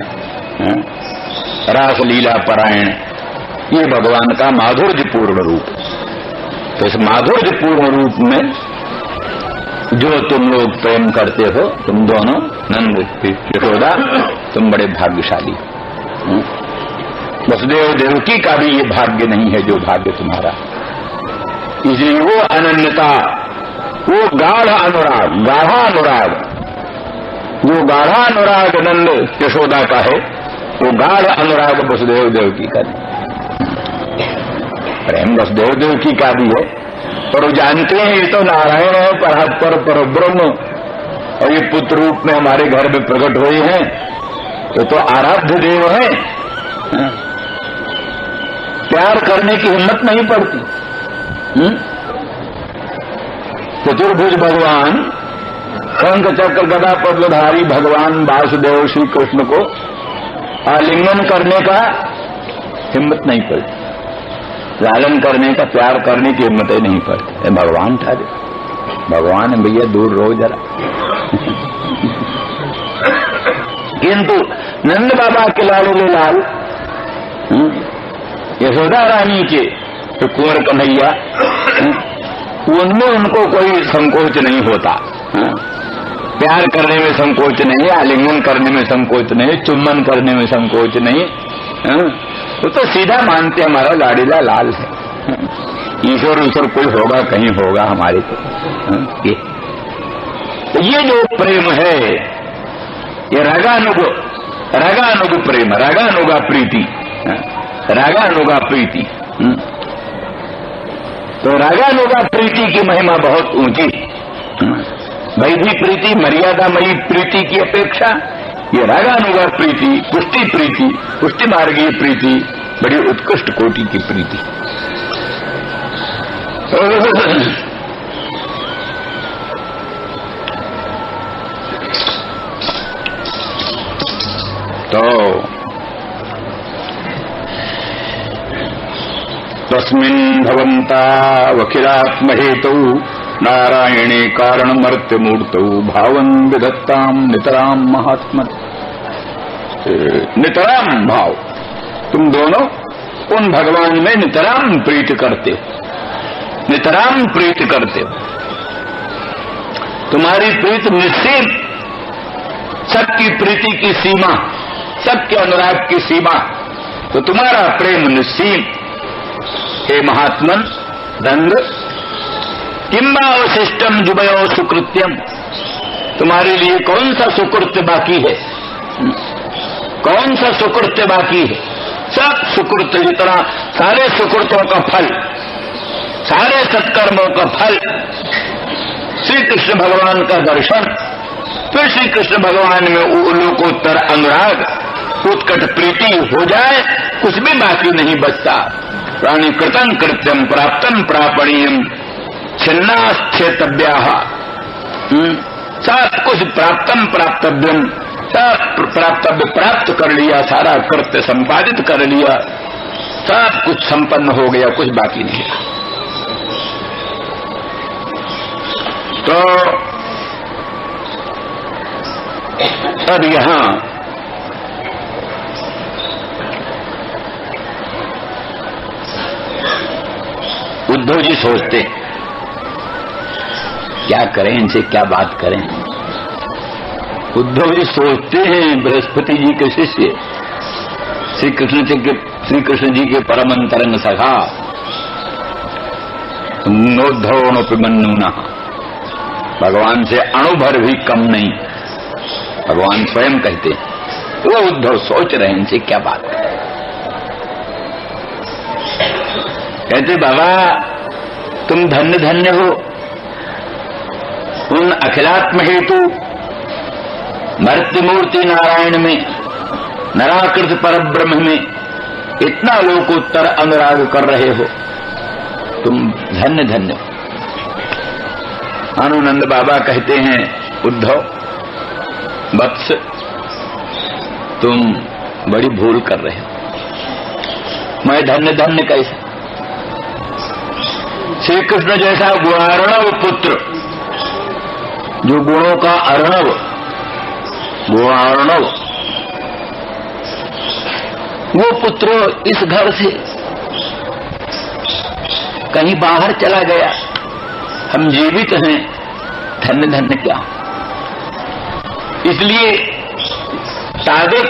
रासलीला परायण, ये भगवान का माधुर्यपूर्ण रूप। तो इस माधुर्यपूर्ण रूप में जो तुम लोग प्रेम करते हो, तुम दोनों नंद यशोदा, तुम बड़े भाग्यशाली। वसुदेव देवकी का भी ये भाग्य नहीं है जो भाग्य तुम्हारा। इसलिए वो अनन्यता, वो गाढ़ अनुराग, गाढ़ा अनुराग, जो गाढ़ा अनुराग नंद यशोदा का है, वो गाढ़ अनुराग वसुदेव देवकी का नहीं। प्रेम वसुदेव देवकी का भी है, पर वो जानते हैं ये तो नारायण है, पर ब्रह्म, और ये पुत्र रूप में हमारे घर में प्रकट हुए हैं, ये तो आराध्य देव है। प्यार करने की हिम्मत नहीं पड़ती। चतुर्भुज भगवान, शंख चक्र गदा पद्मधारी भगवान वासुदेव श्री कृष्ण को आलिंगन करने का हिम्मत नहीं पड़ती, लालन करने का, प्यार करने की हिम्मत ही नहीं पड़ती। भगवान था, भगवान भैया दूर रहो जरा। किंतु नंद बाबा के लाडले लाल, यशोदा रानी के तो कुंवर कन्हैया, उनमें उनको कोई संकोच नहीं होता। प्यार करने में संकोच नहीं, आलिंगन करने में संकोच नहीं, चुम्बन करने में संकोच नहीं। वो तो सीधा मानते हमारा लाडीला लाल है। ईश्वर कोई होगा, कहीं होगा हमारे तो। ये जो प्रेम है, ये रागानुग प्रेम, रागानुगा प्रीति, रागानुगा प्रीति। तो रागानुगा प्रीति की महिमा बहुत ऊंची। वैधि प्रीति, मर्यादामयी प्रीति की अपेक्षा ये रागानुगा प्रीति, पुष्टि प्रीति, पुष्टि मार्गीय प्रीति बड़ी उत्कृष्ट कोटि की प्रीति। तो तस्मिन् भवन्ता वखिलात्महेतौ नारायणे कारणमर्त्यमूर्तौ भावं विधत्तां नितरां महात्मन्। नितराम भाव, तुम दोनों उन भगवान में नितराम प्रीत करते हो, नितराम प्रीत करते हो। तुम्हारी प्रीत निश्चित, सबकी प्रीति की सीमा, सबके अनुराग की सीमा, तो तुम्हारा प्रेम निश्चित। हे महात्मन दंड, किम्बा अवशिष्टम जुबयो सुकृत्यम, तुम्हारे लिए कौन सा सुकृत्य बाकी है, कौन सा सुकृत्य बाकी है? सब सुकृत्य, जितना सारे सुकृतों का फल, सारे सत्कर्मों का फल, श्री कृष्ण भगवान का दर्शन, फिर श्री कृष्ण भगवान में लोकोत्तर अनुराग, उत्कट प्रीति हो जाए, कुछ भी बाकी नहीं बचता। प्राणी कृतं कृत्यम प्राप्तम प्रापणीयम छिन्नाश्चेतव्याः, सब कुछ प्राप्तम प्राप्तव्यम, सब प्राप्तव्य प्राप्त कर लिया, सारा कृत्य संपादित कर लिया, सब कुछ संपन्न हो गया, कुछ बाकी नहीं रहा। तो अब यहां उद्धव जी सोचते क्या करें, इनसे क्या बात करें। उद्धव जी सोचते हैं, बृहस्पति जी के शिष्य, श्री कृष्ण जी के परम अंतरंग सखा नोद्धवनोपिमन्युना, भगवान से अणुभर भी कम नहीं, भगवान स्वयं कहते हैं। वो उद्धव सोच रहे हैं इनसे क्या बात करें। कहते बाबा तुम धन्य धन्य हो, उन अखिलात्म हेतु मर्त्यमूर्ति नारायण में, नराकृत परब्रह्म में इतना लोकोत्तर अनुराग कर रहे हो, तुम धन्य धन्य हो। आनंद बाबा कहते हैं उद्धव वत्स, तुम बड़ी भूल कर रहे हो। मैं धन्य धन्य कैसे? श्री कृष्ण जैसा गुणार्णव पुत्र, जो गुणों का अर्णव, गुणार्णव, वो पुत्र इस घर से कहीं बाहर चला गया, हम जीवित हैं, धन्य धन्य क्या। इसलिए साधक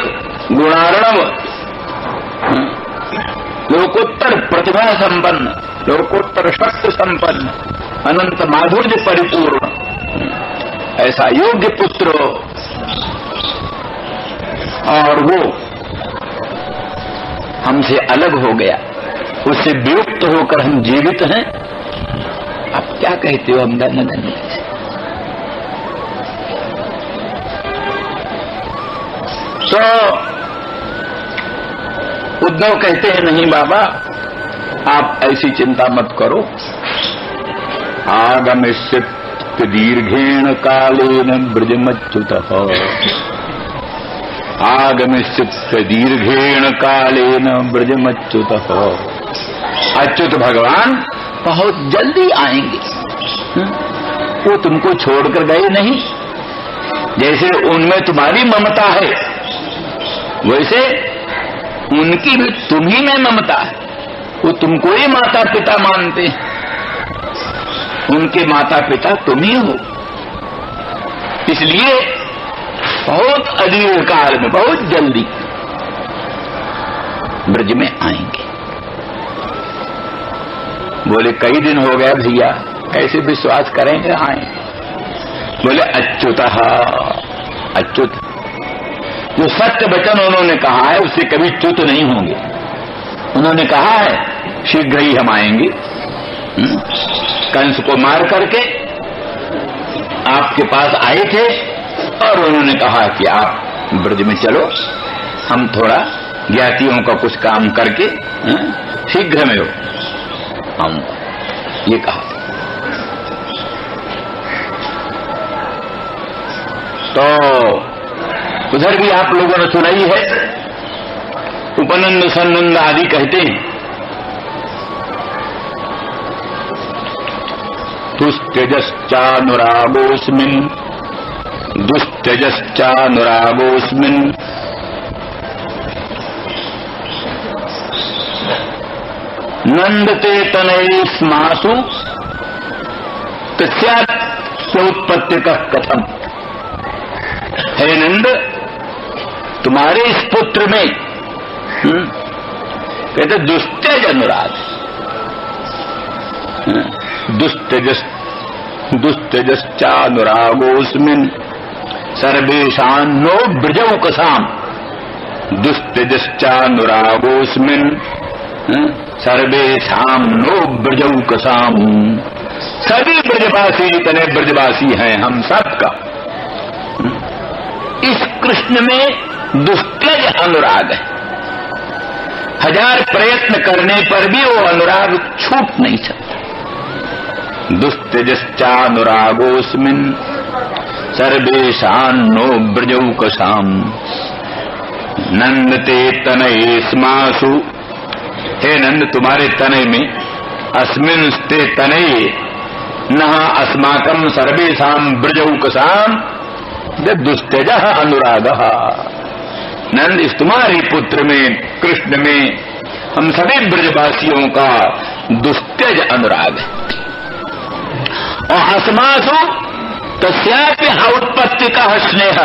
गुणार्णव, लोकोत्तर प्रतिभा संपन्न, लोकोत्तर शक्ति संपन्न, अनंत माधुर्य परिपूर्ण, ऐसा योग्य पुत्र, और वो हमसे अलग हो गया, उससे वियुक्त होकर हम जीवित हैं। आप क्या कहते हो, हम धन्य धन्य कैसे। तो उद्धव कहते हैं नहीं बाबा, आप ऐसी चिंता मत करो। आगमिष्यत् दीर्घेण कालेन ब्रजमच्युतः, आगमिष्यत् दीर्घेण कालेन ब्रजमच्युतः। अच्युत भगवान बहुत जल्दी आएंगे। वो तुमको छोड़कर गए नहीं, जैसे उनमें तुम्हारी ममता है वैसे उनकी भी तुम्ही में ममता है। वो तुमको ही माता पिता मानते हैं, उनके माता पिता तुम ही हो। इसलिए बहुत अदीर्घ काल में, बहुत जल्दी ब्रज में आएंगे। बोले कई दिन हो गए भैया, कैसे विश्वास करेंगे आए। बोले अच्युतः, अच्युत जो सत्य वचन उन्होंने कहा है उससे कभी च्युत नहीं होंगे। उन्होंने कहा है शीघ्र ही हम आएंगे। कंस को मार करके आपके पास आए थे और उन्होंने कहा कि आप ब्रज में चलो, हम थोड़ा ज्ञातियों का कुछ काम करके शीघ्र में हो हम, ये कहा। तो उधर भी आप लोगों ने सुनाई है, उपनंद सन्नंद आदि कहते हैं दुस्त्यजश्चानुरागोऽस्मिन्, दुस्त्यजश्चानुरागोऽस्मिन् नंदते तनयेस्मासु तस्योत्पत्तिकः कथम। हे नंद, तुम्हारे इस पुत्र में कहते दुस्त्यज अनुराग, दुस्त्यजश्चानुरागोऽस्मिन् सर्वेषान्नो ब्रजौकसाम्, दुस्त्यजश्चानुरागोऽस्मिन् सर्वेषां नो ब्रजौकसाम्। सभी ब्रजवासी जितने ब्रजवासी हैं हम सबका इस कृष्ण में दुस्त्यज अनुराग है। हजार प्रयत्न करने पर भी वो अनुराग छूट नहीं सकता। दुस्त्यजश्चानुरागोऽस्मिन् सर्वेषां नो ब्रजौकसाम् नंदते तनयेस्मासु। हे नंद, तुम्हारे तनय में अस्मिन्स्ते तनये नः अस्माकं सर्वेषां ब्रजौकसाम् दुस्त्यजः अनुरागः। नंद, इस तुम्हारे पुत्र में कृष्ण में हम सभी ब्रजवासियों का दुस्त्यज अनुराग है। और अस्मासु तस्यापि उत्पत्ति का स्नेह,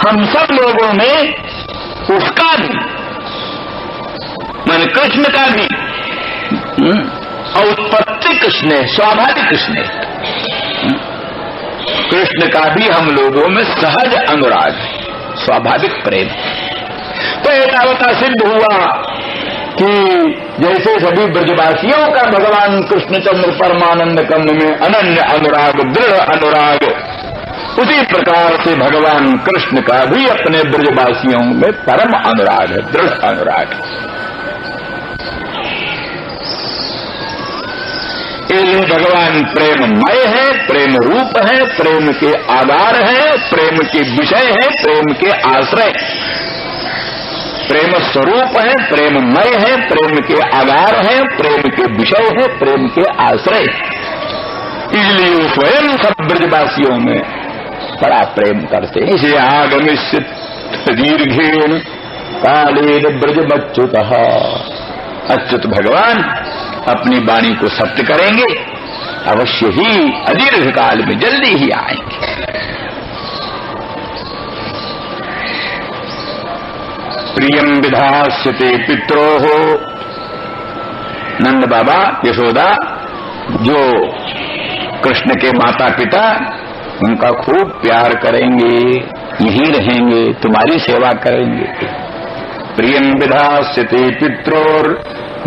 हम सब लोगों में उसका भी, मन कृष्ण का भी औत्पत्तिक स्नेह, स्वाभाविक स्नेह, कृष्ण का भी हम लोगों में सहज अनुराग है, स्वाभाविक प्रेम। तो एतावता सिद्ध हुआ कि जैसे सभी ब्रजवासियों का भगवान कृष्णचंद्र परमानंद कंद में अनन्य अनुराग, दृढ़ अनुराग, उसी प्रकार से भगवान कृष्ण का भी अपने ब्रजवासियों में परम अनुराग है, दृढ़ अनुराग है। भगवान प्रेममय है, प्रेम रूप है, प्रेम के आधार है, प्रेम के विषय है, प्रेम के आश्रय, प्रेम स्वरूप है, प्रेममय है, प्रेम के आधार है, प्रेम के विषय है, प्रेम के आश्रय। इसलिए वो स्वयं सब ब्रजवासियों में बड़ा प्रेम करते हैं। इसे आगमिष्यत दीर्घेण कालेन ब्रजमच्युतः, अच्युत भगवान अपनी वाणी को सत्य करेंगे, अवश्य ही अदीर्घ काल में जल्दी ही आएंगे। प्रियम विधास्यते पित्रोः, नंद बाबा यशोदा जो कृष्ण के माता पिता उनका खूब प्यार करेंगे, यहीं रहेंगे, तुम्हारी सेवा करेंगे। प्रियम विधास्यते पित्रोर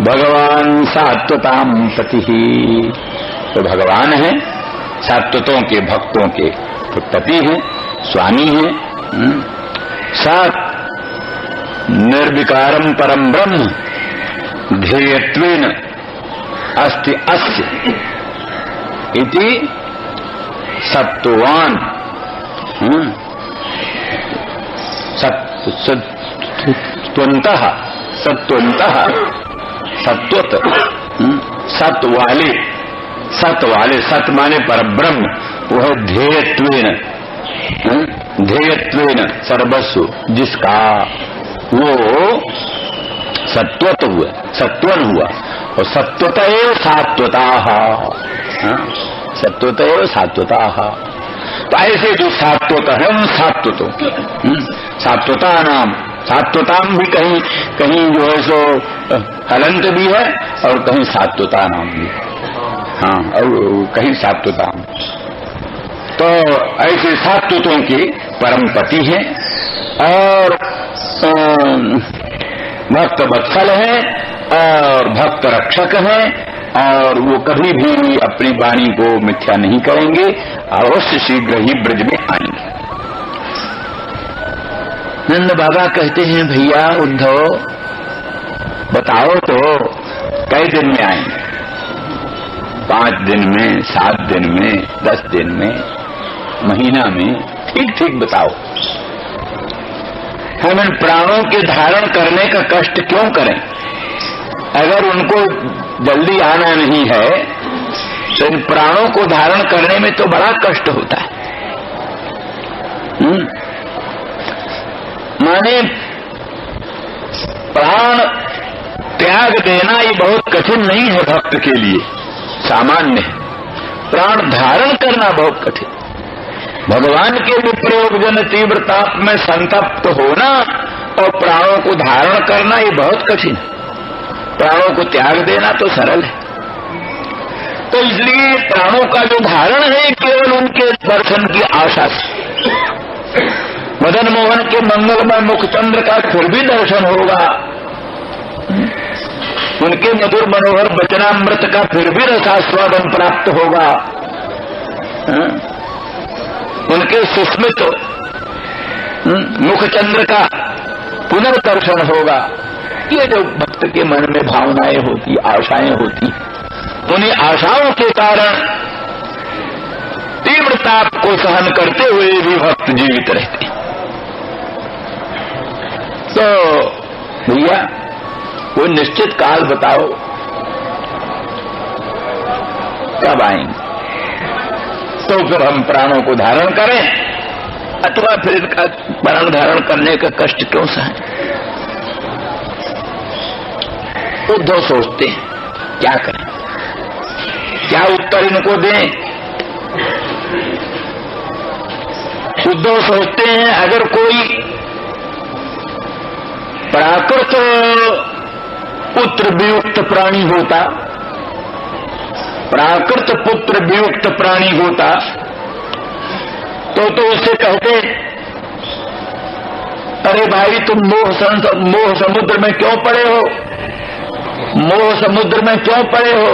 भगवान सात्वताम पति, तो भगवान है सात्वतों के भक्तों के पति हैं, स्वामी हैं। सात निर्विकारम परम ब्रह्म ध्येयत्वेन अस्ति अस्य इति सत्वान, सत्वंतः सत्वंतः सत्वत, सत वाले सत माने परब्रह्म, वह ध्येयत्वेन, ध्येयत्वेन सर्वस्व, जिसका वो सत्वत हुआ, सत्वन हुआ, और सत्वत एव सात्वताः, सत्वत एव सात्वताः। तो ऐसे जो सात्वत है उन सात्वतों, सात्वता नाम, सात्वताम भी कहीं कहीं जो है सो हलंत भी है और कहीं सात्वता नाम भी, हाँ, और कहीं सात्वताम। तो ऐसे सात्वतों के परम पति हैं और भक्त वत्सल है और भक्त रक्षक है, और वो कभी भी अपनी वाणी को मिथ्या नहीं करेंगे, अवश्य शीघ्र ही ब्रज में आएंगे। नंद बाबा कहते हैं भैया उद्धव बताओ तो कई दिन में आएंगे? 5 दिन में, 7 दिन में, 10 दिन में, महीना में, ठीक ठीक बताओ। हम इन प्राणों के धारण करने का कष्ट क्यों करें? अगर उनको जल्दी आना नहीं है तो इन प्राणों को धारण करने में तो बड़ा कष्ट होता है। माने प्राण त्याग देना ये बहुत कठिन नहीं है भक्त के लिए, सामान्य है। प्राण धारण करना बहुत कठिन। भगवान के विप्रयोग जन तीव्र ताप में संतप्त होना और प्राणों को धारण करना ये बहुत कठिन है। प्राणों को त्याग देना तो सरल है। तो इसलिए प्राणों का जो धारण है केवल उनके दर्शन की आशा से। मदन मोहन के मंगलमय मुखचंद्र का फिर भी दर्शन होगा, उनके मधुर मनोहर वचनामृत का फिर भी रसास्वादन प्राप्त होगा, उनके सुस्मित मुखचंद्र का पुनर्दर्शन होगा। ये जो भक्त के मन में भावनाएं होती, आशाएं होती, उन्हीं आशाओं के कारण तीव्र ताप को सहन करते हुए भी भक्त जीवित रहते। तो भैया कोई निश्चित काल बताओ कब आएंगे, तो फिर हम प्राणों को धारण करें, अथवा फिर इनका प्राण धारण करने का कष्ट क्यों सहें? उद्धव सोचते हैं क्या करें, क्या उत्तर इनको दें। उद्धव सोचते हैं अगर कोई प्राकृत पुत्र वियुक्त प्राणी होता, प्राकृत पुत्र वियुक्त प्राणी होता तो उससे कहते अरे भाई तुम मोह समुद्र में क्यों पड़े हो, मोह समुद्र में क्यों पड़े हो,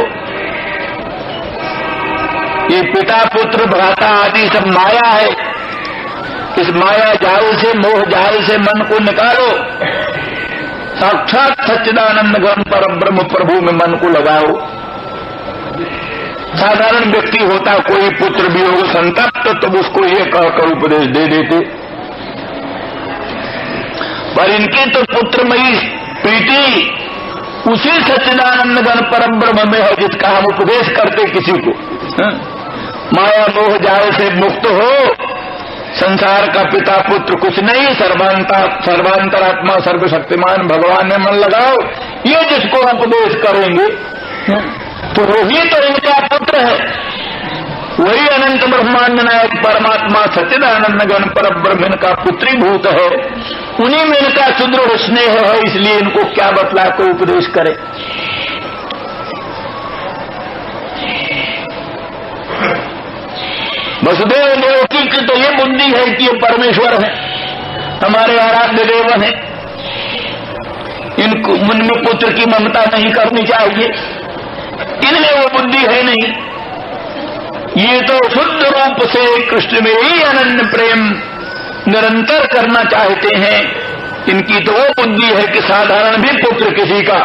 ये पिता पुत्र भ्राता आदि सब माया है, इस माया जाल से, मोह जाल से मन को निकालो, साक्षात सच्चिदानंद घन परम ब्रह्म प्रभु में मन को लगाओ। साधारण व्यक्ति होता कोई पुत्र वियोग संतप्त तो उसको ये कहकर उपदेश दे देते, पर इनकी तो पुत्रमयी प्रीति उसी सच्चिदानंद घन परम ब्रह्म में है जिसका हम उपदेश करते किसी को। माया मोह जाल से मुक्त हो, संसार का पिता पुत्र कुछ नहीं, सर्वांतरात्मा सर्वशक्तिमान भगवान में मन लगाओ, ये जिसको उपदेश करेंगे तो वही तो इनका पुत्र है, वही अनंत ब्रह्मांड नायक परमात्मा सच्चिदानंद गण पर ब्रह्म इनका पुत्रीभूत है, उन्हीं में इनका सुदृढ़ स्नेह है, इसलिए इनको क्या बतला को उपदेश करे। वसुदेव देवकी की तो ये बुद्धि है कि ये परमेश्वर है, हमारे आराध्य देव हैं, इनको मन में पुत्र की ममता नहीं करनी चाहिए, इनमें वो बुद्धि है नहीं। ये तो शुद्ध रूप से कृष्ण में ही अनन्य प्रेम निरंतर करना चाहते हैं। इनकी तो वो बुद्धि है कि साधारण भी पुत्र किसी का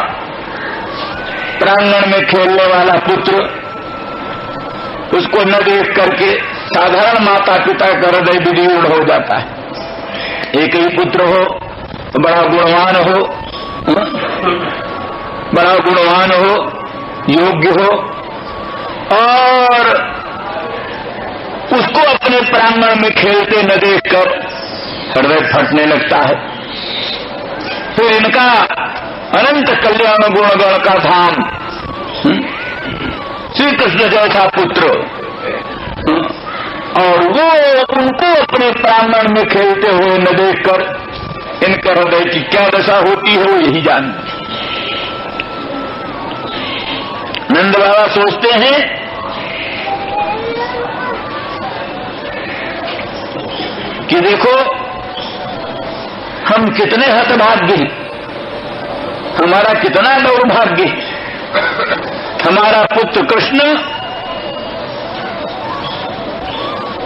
प्रांगण में खेलने वाला पुत्र, उसको न देख करके साधारण माता पिता का हृदय विदीर्ण हो जाता है। एक ही पुत्र हो तो बड़ा गुणवान हो, बड़ा गुणवान हो, योग्य हो, और उसको अपने प्रांगण में खेलते न देखकर हृदय फटने लगता है। फिर इनका अनंत कल्याण गुणगण का धाम श्री कृष्ण जैसा पुत्र, और वो उनको अपने प्रांगण में खेलते हुए न देखकर इनके हृदय की क्या दशा होती है वो यही जानते। नंद बाबा सोचते हैं कि देखो हम कितने हतभाग्य हैं, हमारा कितना दौर्भाग्य है। हमारा पुत्र कृष्ण,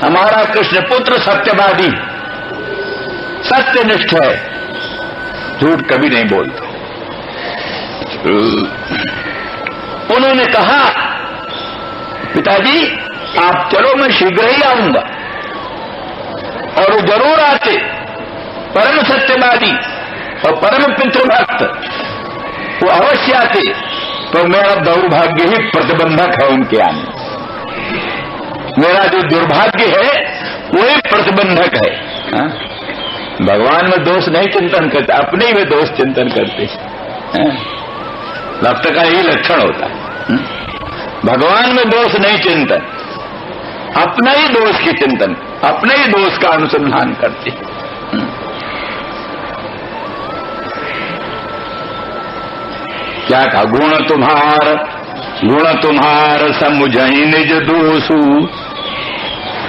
हमारा कृष्ण पुत्र सत्यवादी, सत्यनिष्ठ है, झूठ कभी नहीं बोलता। उन्होंने कहा पिताजी आप चलो मैं शीघ्र ही आऊंगा, और वो जरूर आते, परम सत्यवादी और परम पितृभक्त, वो अवश्य आते, तो मेरा दौर्भाग्य ही प्रतिबंधक है उनके आने। मेरा जो दुर्भाग्य है वही प्रतिबंधक है। हा? भगवान में दोष नहीं चिंतन करते, अपने ही में दोष चिंतन करते। भक्त का यही लक्षण होता है, भगवान में दोष नहीं चिंतन, अपना ही दोष की चिंतन, अपने ही दोष का अनुसंधान करते। क्या कहा, गुण तुम्हार समुझई निज दोषु,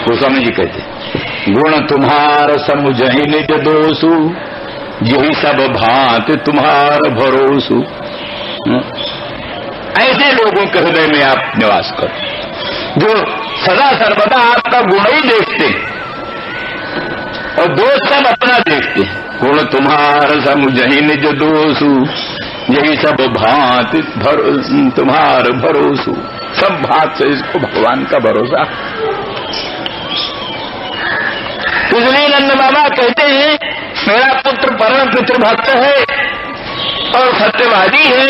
गोस्वामी जी कहते गुण तुम्हार समुझई निज दोषु, यही सब भांत तुम्हार भरोसु। ऐसे लोगों के हृदय में आप निवास करो जो सदा सर्वदा आपका गुण ही देखते और दोष सब अपना देखते। गुण तुम्हार समुझई निज दोषु, यही सब भांत तुम्हार भरोसु। सब भांत से इसको भगवान का भरोसा। इसलिए नंद बाबा कहते हैं मेरा पुत्र परम पितृभक्त है और सत्यवादी है,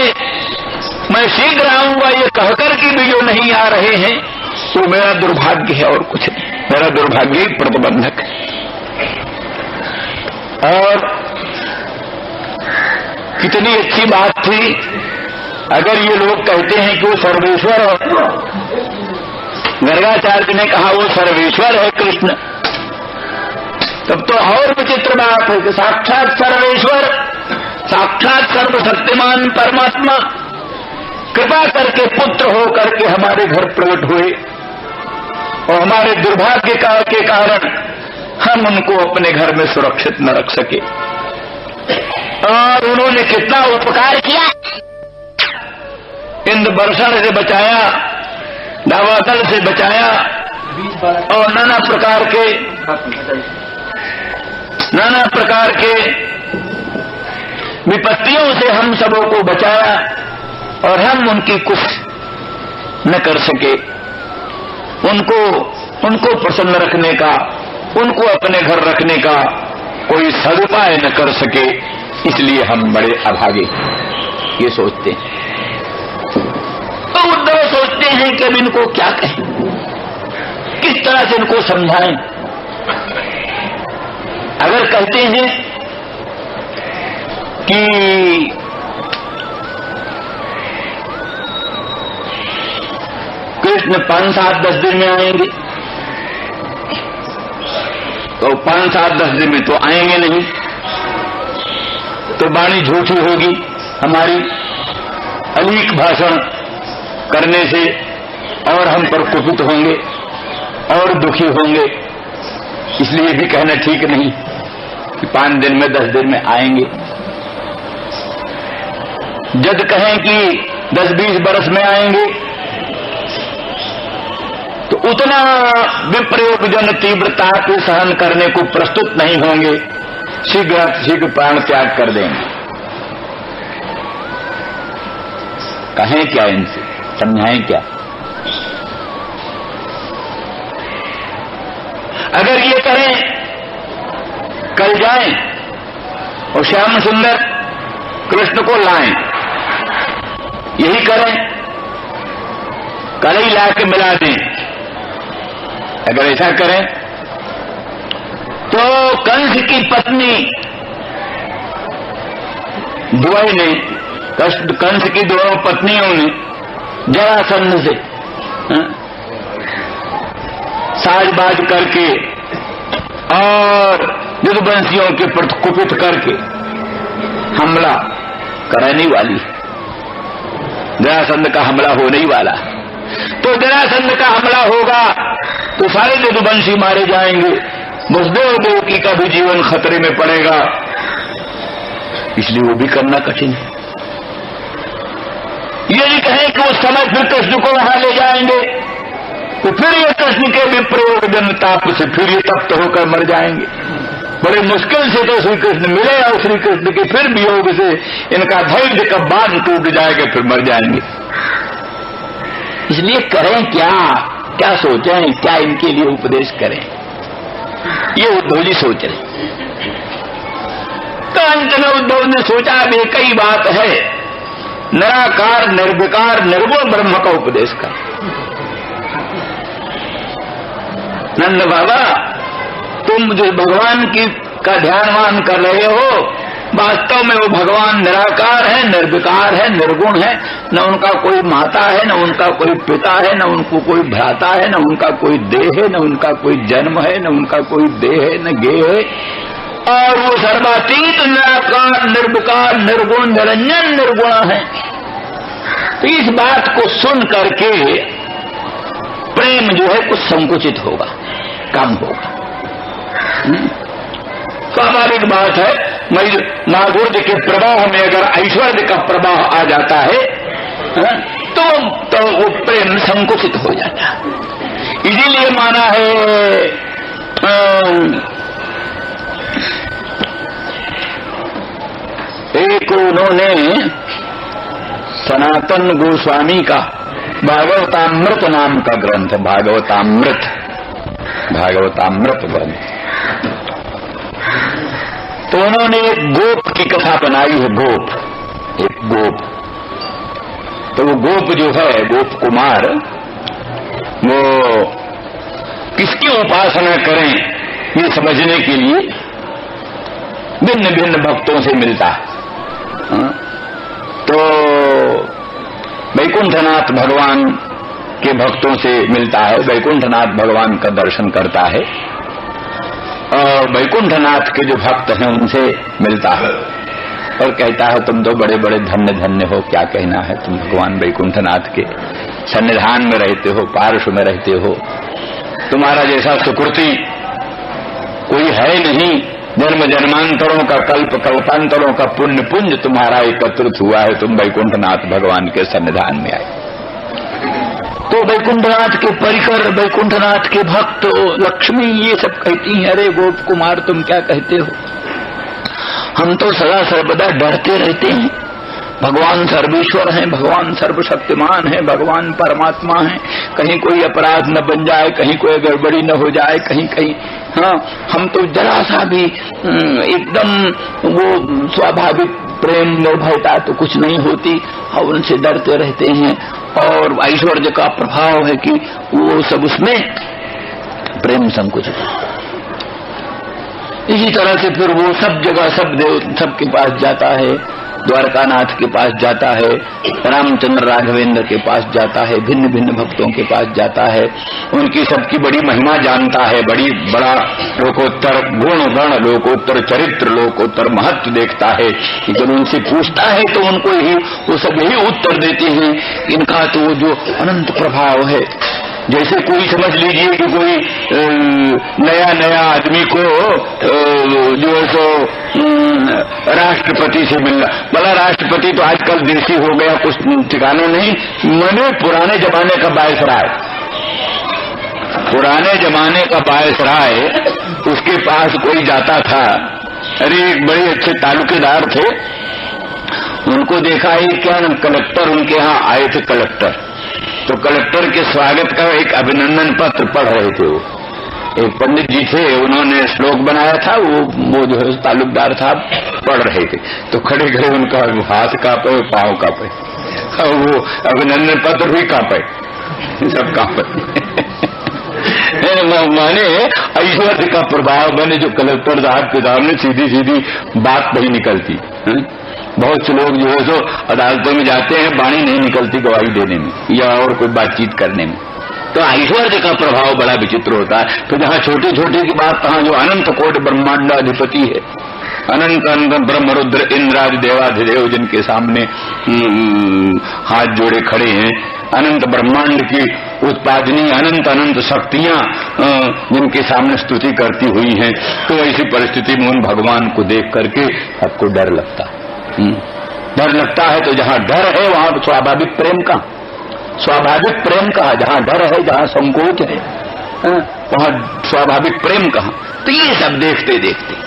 मैं शीघ्र आऊंगा, ये कहकर कि भी जो नहीं आ रहे हैं तो मेरा दुर्भाग्य है और कुछ नहीं, मेरा दुर्भाग्य ही प्रतिबंधक है। और कितनी अच्छी बात थी अगर ये लोग कहते हैं कि वो सर्वेश्वर है। गर्गाचार्य ने कहा वो सर्वेश्वर है कृष्ण, तब तो और विचित्र बात है कि साक्षात सर्वेश्वर, साक्षात सर्वशक्तिमान परमात्मा कृपा करके पुत्र हो करके हमारे घर प्रकट हुए और हमारे दुर्भाग्य के कारण हम उनको अपने घर में सुरक्षित न रख सके। और उन्होंने कितना उपकार किया, इंद्र वर्षण से बचाया, दावादल से बचाया और नाना प्रकार के विपत्तियों से हम सबों को बचाया और हम उनकी कुछ न कर सके। उनको प्रसन्न रखने का, उनको अपने घर रखने का कोई सदुपाय न कर सके, इसलिए हम बड़े अभागे ये सोचते हैं। तो उद्धव सोचते हैं कि अब इनको क्या कहें, किस तरह से इनको समझाएं। अगर कहते हैं कि कृष्ण 5, 7, 10 दिन में आएंगे, तो 5, 7, 10 दिन में तो आएंगे नहीं, तो वाणी झूठी होगी हमारी, अलीक भाषण करने से और हम पर कुपित होंगे और दुखी होंगे। इसलिए भी कहना ठीक नहीं कि 5 दिन में 10 दिन में आएंगे। जब कहें कि 10-20 बरस में आएंगे तो उतना विप्रयोग जन तीव्रता को सहन करने को प्रस्तुत नहीं होंगे, शीघ्र शीघ्र प्राण त्याग कर देंगे। कहें क्या इनसे, समझाएं क्या? अगर ये करें कल जाएं और श्याम सुंदर कृष्ण को लाएं, यही करें, कल ही ला के मिला दें, अगर ऐसा करें तो कंस की पत्नी द्वय ने, कंस की दोनों पत्नियों ने जरासंध से साजबाज करके और यदुवंशियों के प्रति कुपित करके हमला कराने वाली, जरासंध का हमला होने ही वाला। तो जरासंध का हमला होगा तो सारे यदुवंशी मारे जाएंगे, वसुदेव देवकी का भी जीवन खतरे में पड़ेगा, इसलिए वो भी करना कठिन है। यदि कहें कि उस समय फिर कृष्ण को वहां ले जाएंगे तो फिर ये कृष्ण के विप्रयोग जन ताप से फिर ये तप्त होकर मर जाएंगे। बड़े मुश्किल से तो श्री कृष्ण मिले और श्री कृष्ण के फिर वियोग से इनका धैर्य का बांध टूट जाएगा, फिर मर जाएंगे। इसलिए करें क्या, क्या सोचें, क्या इनके लिए उपदेश करें, ये उद्धव जी सोच रहे। तो अंत में उद्धव ने सोचा अब एक ही बात है, निराकार निर्विकार निर्गुण ब्रह्म का उपदेश कर। नंद बाबा, तुम जो भगवान की का ध्यानवान कर रहे हो, वास्तव में वो भगवान निराकार है, निर्विकार है, निर्गुण है, न उनका कोई माता है, न उनका कोई पिता है, न उनको कोई भ्राता है, न उनका कोई देह है, न उनका कोई जन्म है, न उनका कोई देह है, न गेह है, और वो सर्वातीत निराकार निर्विकार निर्गुण निरंजन निर्गुण है। तो इस बात को सुन करके प्रेम जो है कुछ संकुचित होगा, कम होगा। स्वाभाविक बात है, माधुर्य के प्रवाह में अगर ऐश्वर्य का प्रवाह आ जाता है तो वो प्रेम संकुचित हो जाता है। इसीलिए माना है एक उन्होंने सनातन गोस्वामी का भागवतामृत नाम का ग्रंथ, भागवतामृत ग्रंथ, तो उन्होंने एक गोप की कथा बनाई है। एक गोप, तो वो गोप जो है, गोप कुमार, वो किसकी उपासना करें ये समझने के लिए भिन्न भिन्न भक्तों से मिलता है। तो वैकुंठनाथ भगवान के भक्तों से मिलता है, वैकुंठनाथ भगवान का दर्शन करता है और वैकुंठनाथ के जो भक्त हैं उनसे मिलता है और कहता है तुम तो बड़े बड़े धन्य धन्य हो, क्या कहना है, तुम भगवान वैकुंठनाथ के सन्निधान में रहते हो, पार्श्व में रहते हो, तुम्हारा जैसा सुकृति कोई है नहीं, जन्म जन्मांतरों का कल्प कल्पांतरों का पुण्य पुंज तुम्हारा एकत्रित हुआ है, तुम वैकुंठनाथ भगवान के सन्निधान में आए। तो वैकुंठनाथ के परिकर, वैकुंठनाथ के भक्त, लक्ष्मी ये सब कहती हैं, अरे गोप कुमार तुम क्या कहते हो, हम तो सदा सर्वदा डरते रहते हैं, भगवान सर्वेश्वर हैं, भगवान सर्वशक्तिमान हैं, भगवान परमात्मा हैं, कहीं कोई अपराध न बन जाए, कहीं कोई गड़बड़ी न हो जाए, कहीं कहीं, हाँ हम तो जरा सा भी एकदम वो स्वाभाविक प्रेम निर्भयता तो कुछ नहीं होती और उनसे डरते रहते हैं, और ऐश्वर्य का प्रभाव है कि वो सब उसमें प्रेम संकुचित। इसी तरह से फिर वो सब जगह सब देव सबके पास जाता है, द्वारकानाथ के पास जाता है, रामचंद्र राघवेंद्र के पास जाता है, भिन्न भिन्न भक्तों के पास जाता है, उनकी सबकी बड़ी महिमा जानता है, बड़ा लोकोत्तर गुण गण, लोकोत्तर चरित्र, लोकोत्तर महत्व देखता है। जब उनसे पूछता है तो उनको ही वो सब यही उत्तर देते हैं, इनका तो जो अनंत प्रभाव है। जैसे कोई समझ लीजिए कि कोई नया आदमी को जो है सो राष्ट्रपति से मिलना, भला राष्ट्रपति तो आजकल देसी हो गया, कुछ ठिकाना नहीं, मने पुराने जमाने का वायसराय, पुराने जमाने का वायसराय, उसके पास कोई जाता था। अरे एक बड़े अच्छे तालुकेदार थे, उनको देखा ही क्या न कलेक्टर उनके यहाँ आए थे, कलेक्टर तो कलेक्टर के स्वागत का एक अभिनंदन पत्र पढ़ रहे थे। वो एक पंडित जी थे, उन्होंने श्लोक बनाया था, वो जो है तालुकदार साहब पढ़ रहे थे, तो खड़े खड़े उनका हाथ कांपे, पांव कांपे, और वो अभिनंदन पत्र भी कांपे, सब कांपे। माने ऐश्वर्य का प्रभाव, मैंने जो कलेक्टर साहब के सामने सीधी सीधी बात नहीं निकलती। बहुत से लोग जो है सो अदालतों में जाते हैं, वाणी नहीं निकलती गवाही देने में या और कोई बातचीत करने में। तो ऐश्वर्य का प्रभाव बड़ा विचित्र होता है। तो जहाँ छोटे छोटे की बात, तहाँ जो अनंत कोटि ब्रह्मांडाधिपति है, अनंत अनंत ब्रह्म रुद्र इंद्रादि देवाधिदेव जिनके सामने हाथ जोड़े खड़े हैं, अनंत ब्रह्मांड की उत्पादनी अनंत अनंत शक्तियां जिनके सामने स्तुति करती हुई हैं, तो ऐसी परिस्थिति में उन भगवान को देख करके सबको डर लगता है। डर लगता है। तो जहाँ डर है वहाँ स्वाभाविक प्रेम का, स्वाभाविक प्रेम कहा, जहाँ डर है, जहाँ संकोच है, वहाँ स्वाभाविक प्रेम कहा। तो ये सब देखते देखते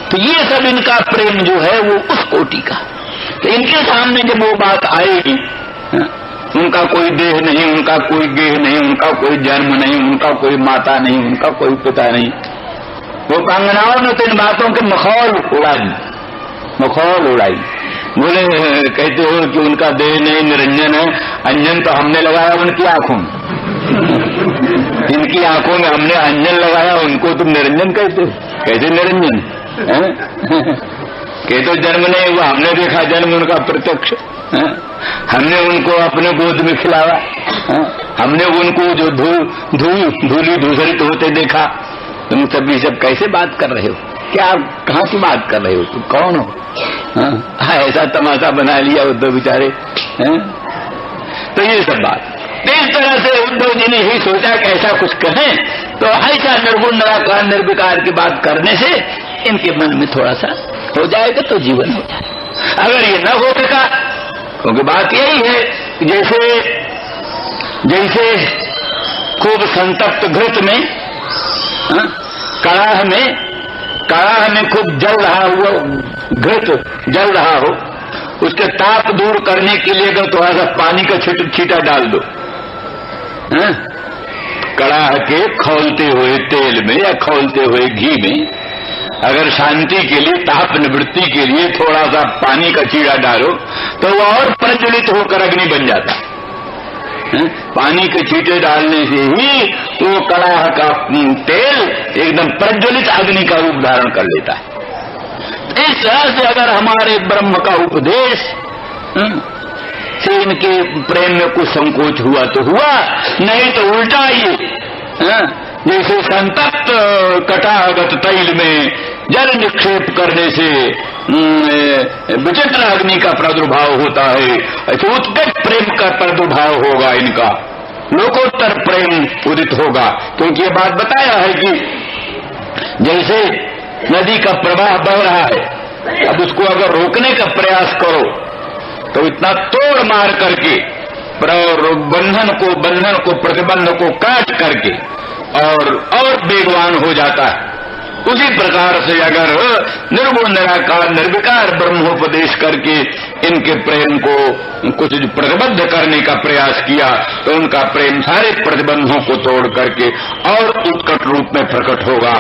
तो ये सब इनका प्रेम जो है वो उस कोटि का। तो इनके सामने जब वो बात आएगी, उनका कोई देह नहीं, उनका कोई गेह नहीं, उनका कोई जन्म नहीं, उनका कोई माता नहीं, उनका कोई पिता नहीं, वो कांगनाओं ने तो इन बातों के मखौल उड़ा दी, मखौल उड़ाई। बोले कहते हो कि उनका देह नहीं, निरंजन है, अंजन तो हमने लगाया उनकी आंखों में, इनकी आंखों में हमने अंजन लगाया, उनको तुम निरंजन कहते हो? कैसे निरंजन? कहते तो जन्म नहीं हुआ, हमने देखा जन्म उनका प्रत्यक्ष, हमने उनको अपने गोद में खिलाया, हमने उनको जो धूली धूसरित होते देखा। तुम सभी सब कैसे बात कर रहे हो? क्या कहाँ की बात कर रहे हो? तुम कौन हो? ऐसा तमाशा बना लिया उद्धव बेचारे। तो ये सब बात इस तरह से उद्धव जी ने ही सोचा कि ऐसा कुछ कहें, तो ऐसा निर्गुण निराकार निर्विकार की बात करने से इनके मन में थोड़ा सा हो जाएगा तो जीवन हो जाएगा। अगर ये न हो सका, क्योंकि बात यही है जैसे खूब संतप्त घृत में, कड़ाह में खूब जल रहा हुआ घृत जल रहा हो, उसके ताप दूर करने के लिए अगर थोड़ा सा पानी का छींटा डाल दो, कड़ाह के खौलते हुए तेल में या खौलते हुए घी में, अगर शांति के लिए, ताप निवृत्ति के लिए थोड़ा सा पानी का छींटा डालो तो वह और प्रज्वलित होकर अग्नि बन जाता है। पानी के छींटे डालने से ही वो कड़ाह का तेल एकदम प्रज्वलित अग्नि का रूप धारण कर लेता है। इस तरह से अगर हमारे ब्रह्म का उपदेश से इनके प्रेम में कुछ संकोच हुआ तो हुआ, नहीं तो उल्टा ही जैसे संतप्त कटाहगत तैल में जल निक्षेप करने से विचित्र अग्नि का प्रादुर्भाव होता है, ऐसे उत्कट प्रेम का प्रादुर्भाव होगा, इनका लोकोत्तर प्रेम उदित होगा। क्योंकि ये बात बताया है कि जैसे नदी का प्रवाह बढ़ रहा है, अब उसको अगर रोकने का प्रयास करो तो इतना तोड़ मार करके बंधन को प्रतिबंध को काट करके और बेगवान हो जाता है। उसी प्रकार से अगर निर्गुण निराकार निर्विकार ब्रह्मोपदेश करके इनके प्रेम को कुछ प्रतिबद्ध करने का प्रयास किया तो उनका प्रेम सारे प्रतिबंधों को तोड़ करके और उत्कट रूप में प्रकट होगा।